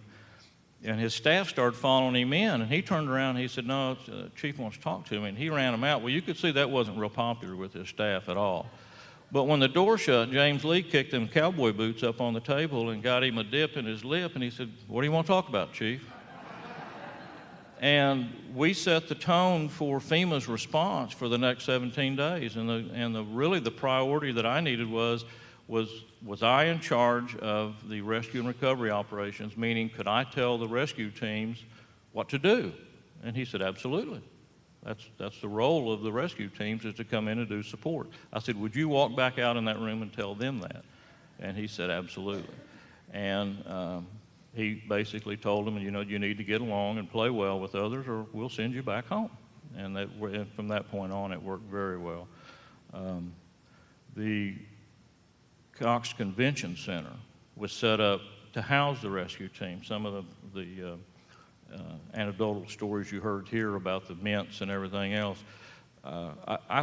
and his staff started following him in, and he turned around and he said, no, Chief wants to talk to me, and he ran him out. Well, you could see that wasn't real popular with his staff at all. But when the door shut, James Lee kicked them cowboy boots up on the table and got him a dip in his lip, and he said, what do you want to talk about, Chief? And we set the tone for FEMA's response for the next 17 days. And really the priority that I needed was I in charge of the rescue and recovery operations, meaning could I tell the rescue teams what to do? And he said, absolutely. That's the role of the rescue teams, is to come in and do support. I said, would you walk back out in that room and tell them that? And he said, absolutely. And he basically told them, you need to get along and play well with others, or we'll send you back home. And from that point on, it worked very well. The Cox Convention Center was set up to house the rescue team. Some of the anecdotal stories you heard here about the mints and everything else.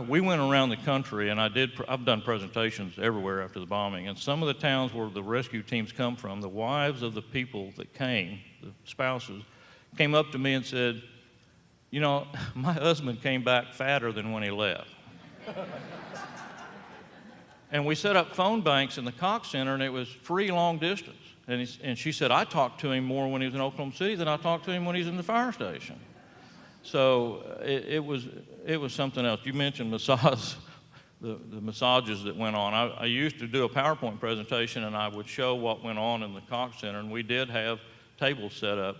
We went around the country, and I've done presentations everywhere after the bombing, and some of the towns where the rescue teams come from, the wives of the people that came, the spouses, came up to me and said, my husband came back fatter than when he left. And we set up phone banks in the Cox Center, and it was free long distance. And she said, I talked to him more when he was in Oklahoma City than I talked to him when he was in the fire station. So it was something else. You mentioned massage, the massages that went on. I used to do a PowerPoint presentation, and I would show what went on in the Cox Center, and we did have tables set up.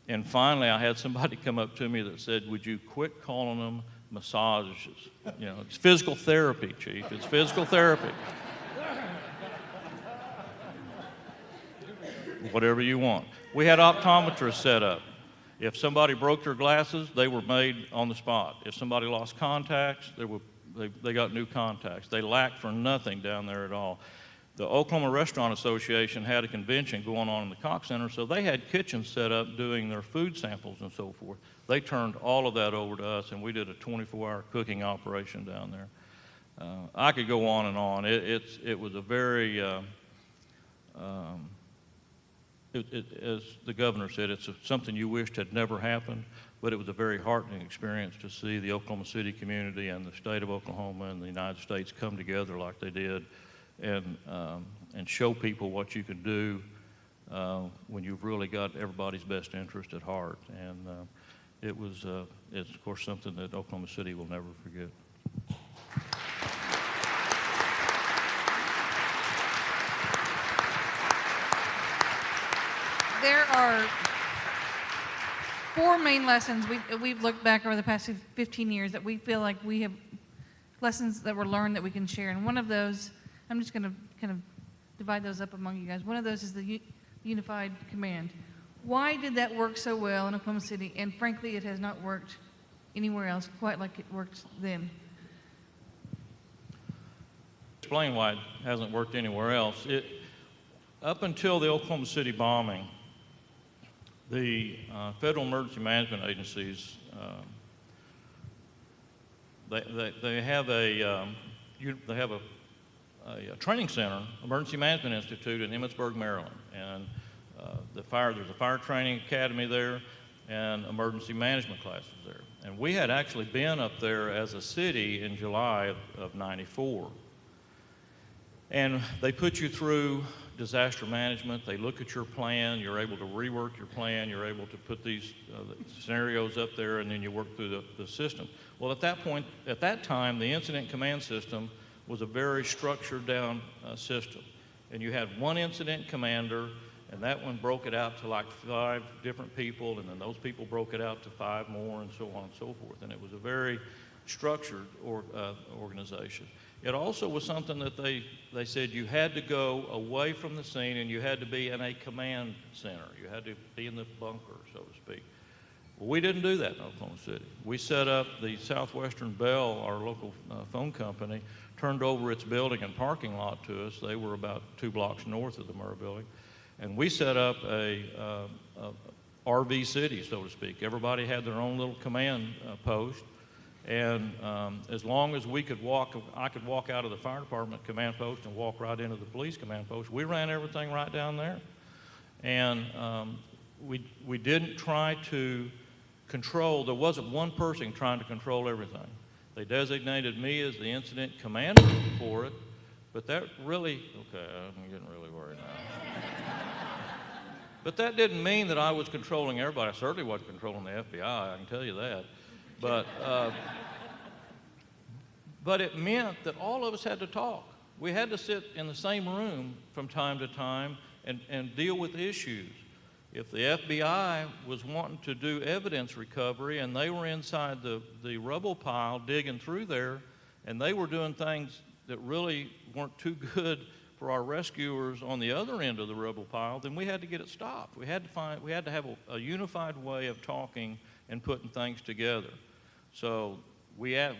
And finally, I had somebody come up to me that said, would you quit calling them massages? It's physical therapy, Chief. It's physical therapy. Whatever you want. We had optometrists set up. If somebody broke their glasses, they were made on the spot. If somebody lost contacts, they got new contacts. They lacked for nothing down there at all. The Oklahoma Restaurant Association had a convention going on in the Cox Center, so they had kitchens set up doing their food samples and so forth. They turned all of that over to us, and we did a 24-hour cooking operation down there. I could go on and on. It was a very, as the governor said, it's something you wished had never happened, but it was a very heartening experience to see the Oklahoma City community and the state of Oklahoma and the United States come together like they did and show people what you can do when you've really got everybody's best interest at heart. And it's of course something that Oklahoma City will never forget. There are 4 main lessons we've looked back over the past 15 years that we feel like we have lessons that were learned that we can share. And one of those, I'm just going to kind of divide those up among you guys. One of those is the unified command. Why did that work so well in Oklahoma City? And frankly, it has not worked anywhere else quite like it worked then. Explain why it hasn't worked anywhere else. Up until the Oklahoma City bombing, the federal emergency management agencies, they have a training center, Emergency Management Institute in Emmitsburg, Maryland, and there's a fire training academy there and emergency management classes there. And we had actually been up there as a city in July of '94. And they put you through disaster management. They look at your plan. You're able to rework your plan. You're able to put these scenarios up there, and then you work through the system. Well, at that time, the incident command system was a very structured down system. And you had one incident commander, and that one broke it out to like 5 different people, and then those people broke it out to 5 more, and so on and so forth. And it was a very structured organization. It also was something that they said you had to go away from the scene and you had to be in a command center. You had to be in the bunker, so to speak. Well, we didn't do that in Oklahoma City. We set up the Southwestern Bell, our local phone company, turned over its building and parking lot to us. They were about 2 blocks north of the Murrah building. And we set up a RV city, so to speak. Everybody had their own little command post. And as long as I could walk out of the fire department command post and walk right into the police command post. We ran everything right down there. And we didn't try to control, there wasn't one person trying to control everything. They designated me as the incident commander for it, but that really, okay, I'm getting really worried now. But that didn't mean that I was controlling everybody. I certainly wasn't controlling the FBI, I can tell you that. But it meant that all of us had to talk. We had to sit in the same room from time to time and deal with issues. If the FBI was wanting to do evidence recovery and they were inside the rubble pile digging through there and they were doing things that really weren't too good for our rescuers on the other end of the rubble pile, then we had to get it stopped. We had to have a unified way of talking and putting things together. So we'd ask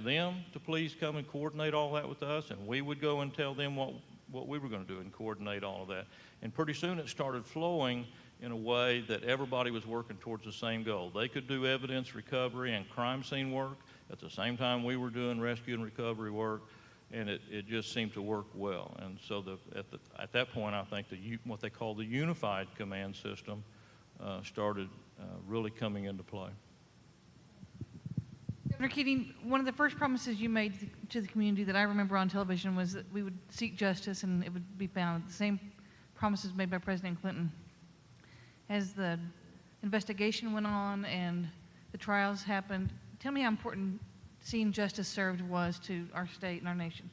them to please come and coordinate all that with us, and we would go and tell them what we were going to do and coordinate all of that. And pretty soon it started flowing in a way that everybody was working towards the same goal. They could do evidence recovery and crime scene work at the same time we were doing rescue and recovery work, and it just seemed to work well. And so at that point, I think what they call the unified command system started really coming into play. Governor Keating, one of the first promises you made to the community that I remember on television was that we would seek justice and it would be found. The same promises made by President Clinton. As the investigation went on and the trials happened, tell me how important seeing justice served was to our state and our nation.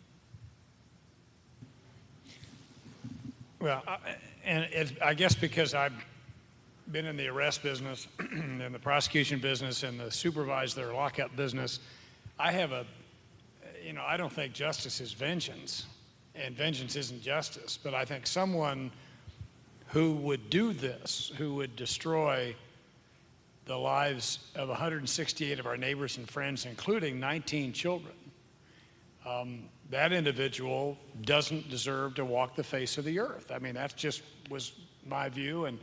Well, I guess because I've been in the arrest business and the prosecution business and the supervise their lockup business, I have I don't think justice is vengeance, and vengeance isn't justice, but I think someone who would do this, who would destroy the lives of 168 of our neighbors and friends, including 19 children, that individual doesn't deserve to walk the face of the earth. I mean, that just was my view. And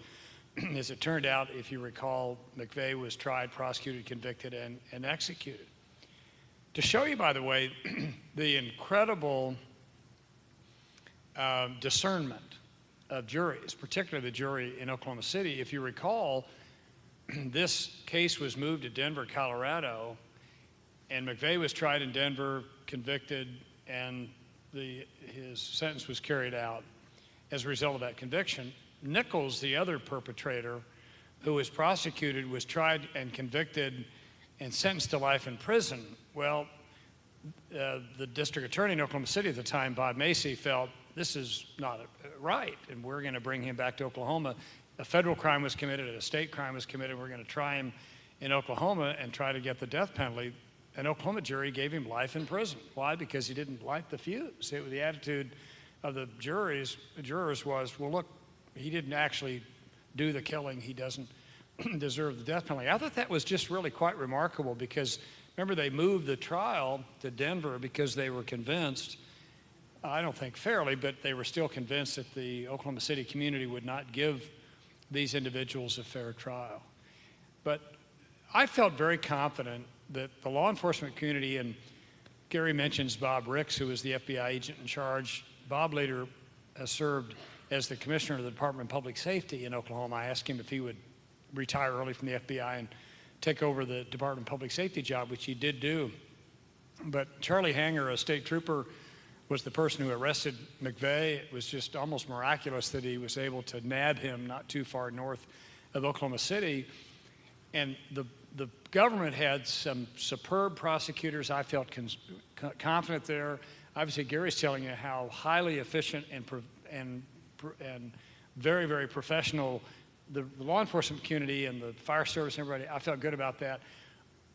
as it turned out, if you recall, McVeigh was tried, prosecuted, convicted, and executed. To show you, by the way, the incredible discernment of juries, particularly the jury in Oklahoma City. If you recall, this case was moved to Denver, Colorado, and McVeigh was tried in Denver, convicted, and his sentence was carried out as a result of that conviction. Nichols, the other perpetrator who was prosecuted, was tried and convicted and sentenced to life in prison. Well, the district attorney in Oklahoma City at the time, Bob Macy, felt this is not right, and we're going to bring him back to Oklahoma. A federal crime was committed, a state crime was committed. We're going to try him in Oklahoma and try to get the death penalty. An Oklahoma jury gave him life in prison. Why? Because he didn't light the fuse. The attitude of the jurors was, well, look, he didn't actually do the killing. He doesn't deserve the death penalty. I thought that was just really quite remarkable because, remember, they moved the trial to Denver because they were convinced, I don't think fairly, but they were still convinced that the Oklahoma City community would not give these individuals a fair trial. But I felt very confident that the law enforcement community, and Gary mentions Bob Ricks, who was the FBI agent in charge. Bob later served as the commissioner of the Department of Public Safety in Oklahoma. I asked him if he would retire early from the FBI and take over the Department of Public Safety job, which he did do. But Charlie Hanger, a state trooper, was the person who arrested McVeigh. It was just almost miraculous that he was able to nab him not too far north of Oklahoma City. And the government had some superb prosecutors. I felt confident there. Obviously, Gary's telling you how highly efficient and very, very professional the law enforcement community and the fire service and everybody. I felt good about that.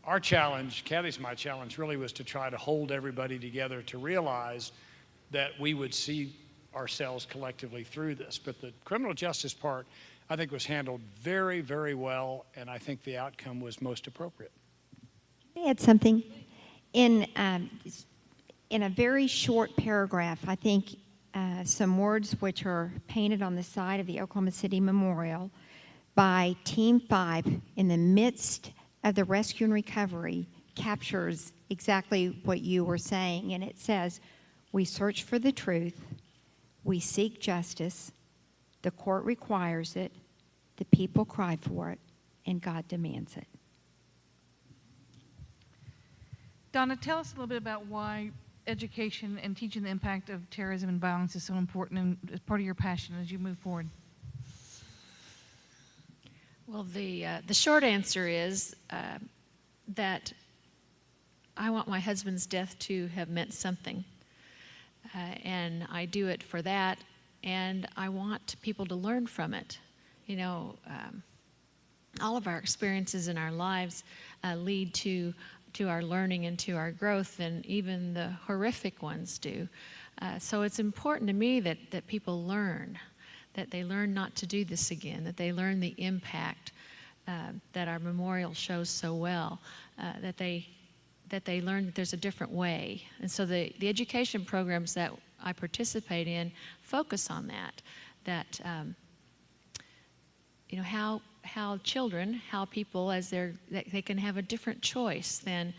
Our challenge, Cathy's my challenge, really was to try to hold everybody together to realize that we would see ourselves collectively through this. But the criminal justice part, I think, was handled very, very well, and I think the outcome was most appropriate. Can I add something? In a very short paragraph, I think some words which are painted on the side of the Oklahoma City Memorial by Team 5 in the midst of the rescue and recovery captures exactly what you were saying. And it says, we search for the truth, we seek justice, the court requires it, the people cry for it, and God demands it. Donna, tell us a little bit about why education and teaching the impact of terrorism and violence is so important and as part of your passion as you move forward. Well, the short answer is that I want my husband's death to have meant something, and I do it for that, and I want people to learn from it. You know, all of our experiences in our lives lead to our learning and to our growth, and even the horrific ones do. So it's important to me that people learn, that they learn not to do this again, that they learn the impact that our memorial shows so well, that they learn that there's a different way. And so the education programs that I participate in focus on that you know, how children, how people, as they can have a different choice than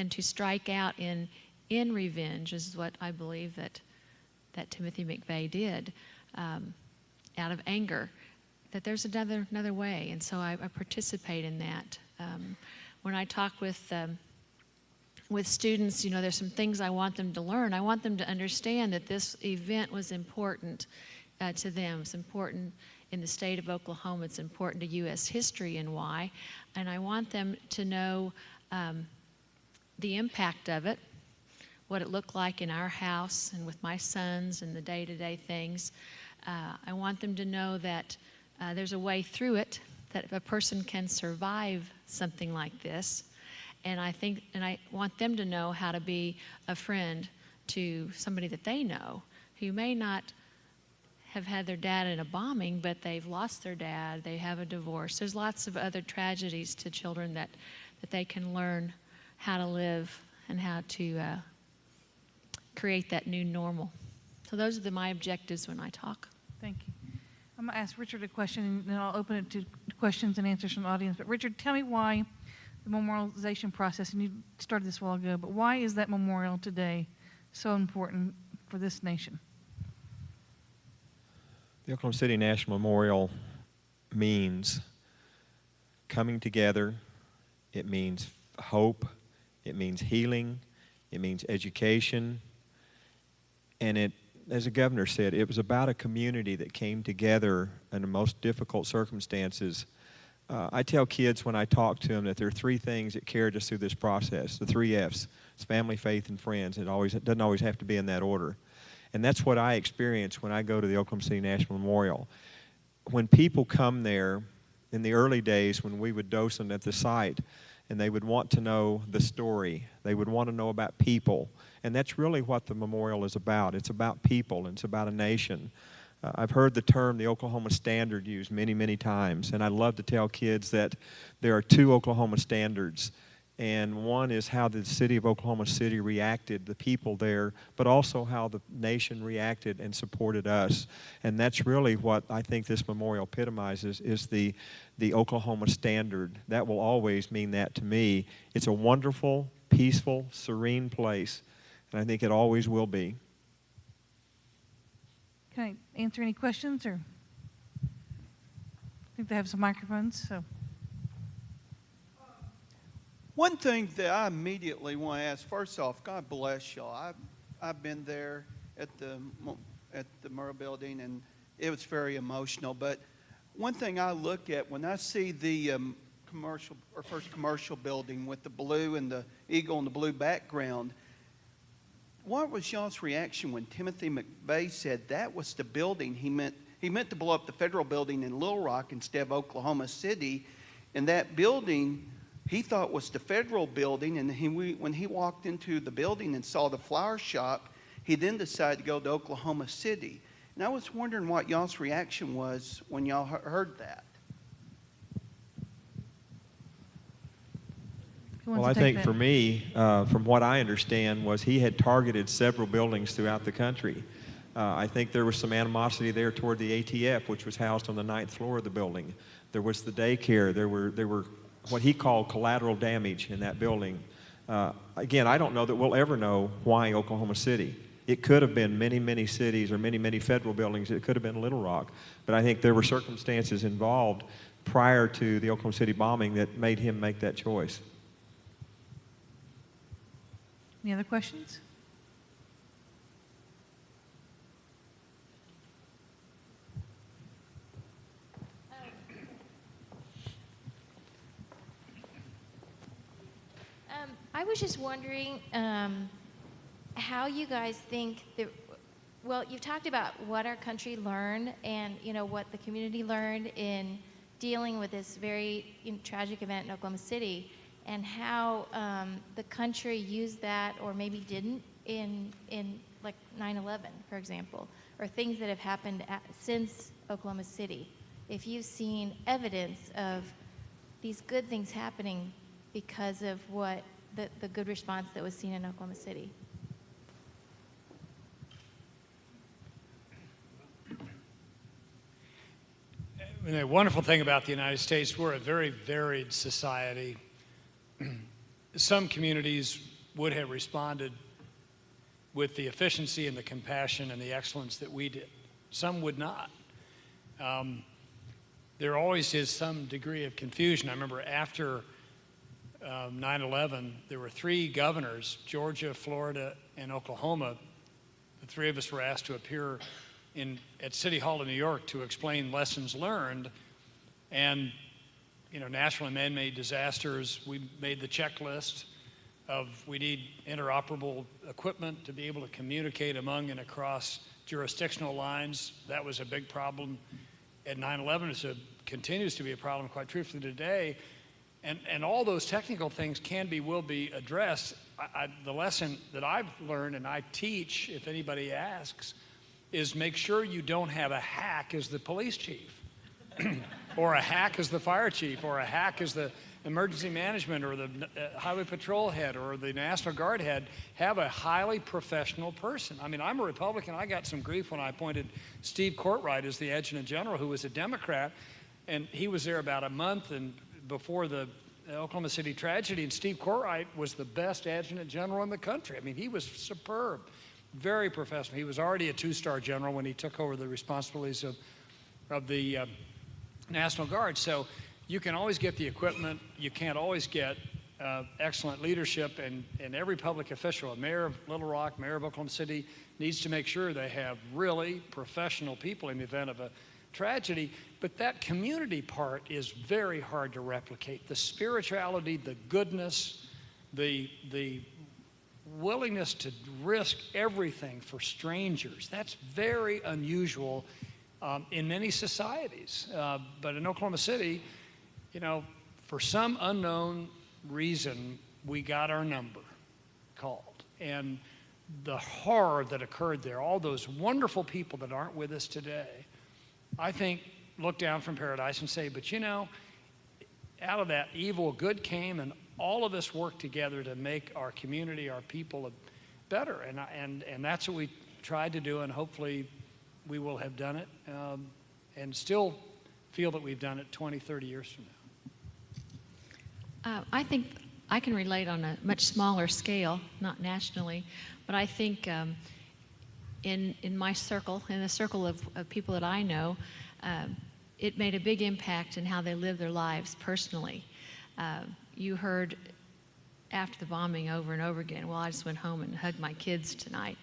to strike out in revenge, is what I believe that Timothy McVeigh did, out of anger, that there's another way. And so I participate in that. When I talk with students, you know, there's some things I want them to learn. I want them to understand that this event was important to them. It's important in the state of Oklahoma. It's important to U.S. history and why. And I want them to know the impact of it, what it looked like in our house and with my sons and the day-to-day things. I want them to know that there's a way through it, that a person can survive something like this. And I want them to know how to be a friend to somebody that they know who may not have had their dad in a bombing, but they've lost their dad, they have a divorce. There's lots of other tragedies to children that they can learn how to live and how to create that new normal. So those are my objectives when I talk. Thank you. I'm going to ask Richard a question, and then I'll open it to questions and answers from the audience. But Richard, tell me why the memorialization process, and you started this a while ago, but why is that memorial today so important for this nation? The Oklahoma City National Memorial means coming together. It means hope. It means healing. It means education. And it, as the governor said, it was about a community that came together in the most difficult circumstances. I tell kids when I talk to them that there are three things that carried us through this process, the 3 F's. It's family, faith, and friends. It doesn't always have to be in that order. And that's what I experience when I go to the Oklahoma City National Memorial. When people come there, in the early days when we would dose them at the site, and they would want to know the story, they would want to know about people. And that's really what the memorial is about. It's about people, and it's about a nation. I've heard the term the Oklahoma Standard used many, many times, and I love to tell kids that there are 2 Oklahoma standards. And one is how the city of Oklahoma City reacted, the people there, but also how the nation reacted and supported us. And that's really what I think this memorial epitomizes, is the Oklahoma standard. That will always mean that to me. It's a wonderful, peaceful, serene place, and I think it always will be. Can I answer any questions, or? I think they have some microphones, so. One thing that I immediately want to ask, first off, God bless y'all. I've been there at the Murrah Building, and it was very emotional. But one thing I look at when I see the first commercial building with the blue and the eagle and the blue background, what was y'all's reaction when Timothy McVeigh said that was the building he meant to blow up the federal building in Little Rock instead of Oklahoma City, and that building he thought was the federal building, and when he walked into the building and saw the flower shop, he then decided to go to Oklahoma City. And I was wondering what y'all's reaction was when y'all heard that. Well, I think for me, from what I understand, was he had targeted several buildings throughout the country. I think there was some animosity there toward the ATF, which was housed on the 9th floor of the building. There was the daycare. There were what he called collateral damage in that building. Again, I don't know that we'll ever know why Oklahoma City. It could have been many, many cities or many, many federal buildings. It could have been Little Rock. But I think there were circumstances involved prior to the Oklahoma City bombing that made him make that choice. Any other questions? I was just wondering how you guys think that, well, you've talked about what our country learned and, what the community learned in dealing with this very tragic event in Oklahoma City, and how the country used that or maybe didn't in like 9/11, for example, or things that have happened since Oklahoma City. If you've seen evidence of these good things happening because of what the good response that was seen in Oklahoma City. And the wonderful thing about the United States, we're a very varied society. Some communities would have responded with the efficiency and the compassion and the excellence that we did. Some would not. There always is some degree of confusion. I remember after 9/11, there were 3 governors, Georgia, Florida, and Oklahoma. The 3 of us were asked to appear at City Hall in New York to explain lessons learned. And, natural and man-made disasters, we made the checklist of we need interoperable equipment to be able to communicate among and across jurisdictional lines. That was a big problem at 9/11. It continues to be a problem, quite truthfully, today. And all those technical things will be addressed. The lesson that I've learned, and I teach if anybody asks, is make sure you don't have a hack as the police chief, or a hack as the fire chief, or a hack as the emergency management, or the highway patrol head, or the National Guard head. Have a highly professional person. I mean, I'm a Republican. I got some grief when I appointed Steve Courtright as the Adjutant General, who was a Democrat, and he was there about a month and before the Oklahoma City tragedy, and Steve Courtright was the best Adjutant General in the country. I mean, he was superb, very professional. He was already a 2-star general when he took over the responsibilities of the National Guard. So you can always get the equipment. You can't always get excellent leadership, and every public official, a mayor of Little Rock, mayor of Oklahoma City, needs to make sure they have really professional people in the event of a tragedy. But that community part is very hard to replicate. The spirituality, the goodness, the willingness to risk everything for strangers, that's very unusual in many societies. But in Oklahoma City, you know, for some unknown reason, we got our number called. And the horror that occurred there, all those wonderful people that aren't with us today, I think look down from paradise and say, but you know, out of that evil, good came, and all of us worked together to make our community, our people better. And that's what we tried to do, and hopefully we will have done it and still feel that we've done it 20, 30 years from now. I think I can relate on a much smaller scale, not nationally, but I think in my circle, in the circle of people that I know, it made a big impact in how they live their lives personally. You heard after the bombing over and over again, well, I just went home and hugged my kids tonight,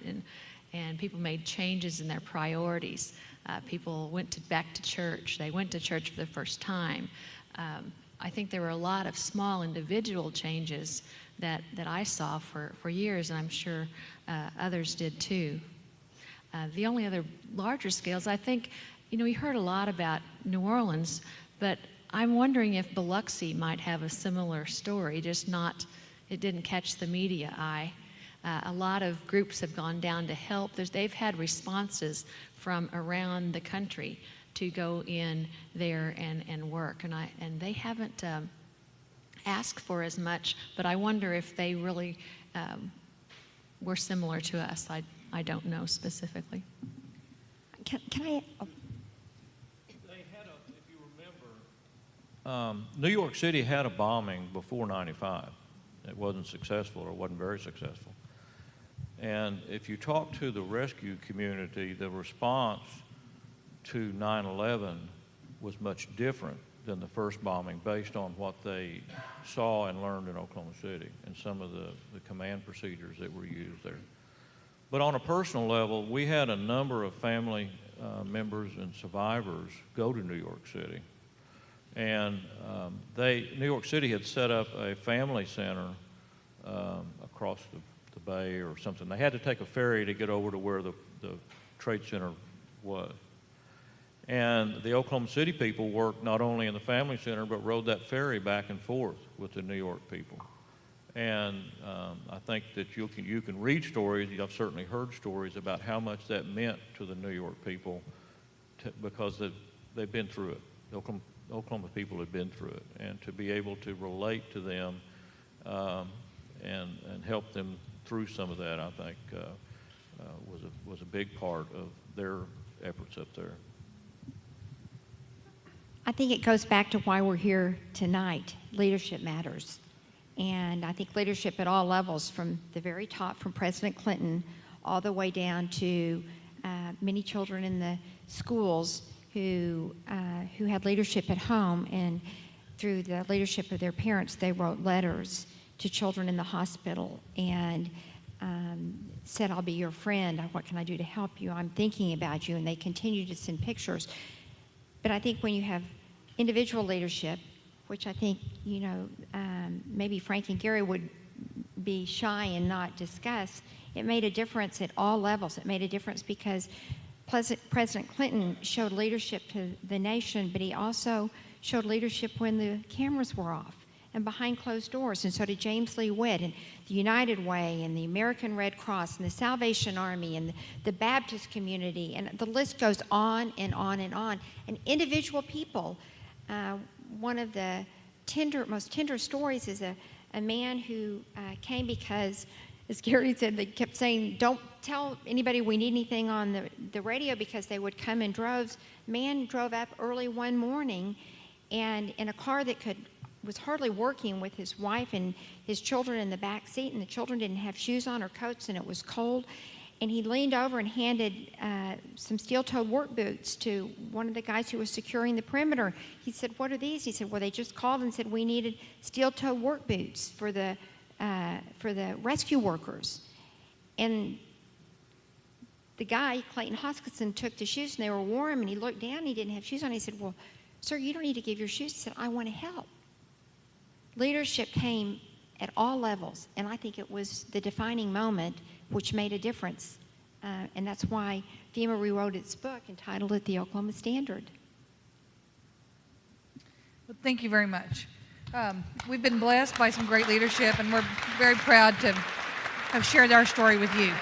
and people made changes in their priorities. People went back to church. They went to church for the first time. I think there were a lot of small individual changes that I saw for years, and I'm sure others did too. The only other larger scales, I think, you know, we heard a lot about New Orleans, but I'm wondering if Biloxi might have a similar story, just not, it didn't catch the media eye. A lot of groups have gone down to help. They've had responses from around the country to go in there and work, and they haven't asked for as much, but I wonder if they really were similar to us. I don't know specifically. Can I? Oh. They had if you remember, New York City had a bombing before '95. It wasn't successful, or wasn't very successful. And if you talk to the rescue community, the response to 9/11 was much different than the first bombing, based on what they saw and learned in Oklahoma City and some of the command procedures that were used there. But on a personal level, we had a number of family members and survivors go to New York City. And New York City had set up a family center across the bay or something. They had to take a ferry to get over to where the Trade Center was. And the Oklahoma City people worked not only in the family center, but rode that ferry back and forth with the New York people. And I think that you can read stories, I've certainly heard stories about how much that meant to the New York people because they've been through it. The Oklahoma people have been through it. And to be able to relate to them and help them through some of that, I think, was a big part of their efforts up there. I think it goes back to why we're here tonight. Leadership matters. And I think leadership at all levels, from the very top, from President Clinton, all the way down to many children in the schools who had leadership at home, and through the leadership of their parents, they wrote letters to children in the hospital and said, I'll be your friend. What can I do to help you? I'm thinking about you. And they continue to send pictures. But I think when you have individual leadership, which I think, you know, maybe Frank and Gary would be shy and not discuss, it made a difference at all levels. It made a difference because President Clinton showed leadership to the nation, but he also showed leadership when the cameras were off. and behind closed doors. And so did James Lee Witt and the United Way and the American Red Cross and the Salvation Army and the Baptist community. And the list goes on and on and on. And individual people, one of the most tender stories is a man who came because, as Gary said, they kept saying, don't tell anybody we need anything on the radio, because they would come in droves. Man drove up early one morning and in a car that was hardly working, with his wife and his children in the back seat, and the children didn't have shoes on or coats, and it was cold. And he leaned over and handed some steel-toed work boots to one of the guys who was securing the perimeter. He said, "What are these?" He said, "Well, they just called and said we needed steel-toed work boots for the rescue workers." And the guy, Clayton Hoskinson, took the shoes, and they were warm, and he looked down, and he didn't have shoes on. He said, "Well, sir, you don't need to give your shoes." He said, "I want to help." Leadership came at all levels, and I think it was the defining moment which made a difference. And that's why FEMA rewrote its book, entitled it The Oklahoma Standard. Well, thank you very much. We've been blessed by some great leadership, and we're very proud to have shared our story with you.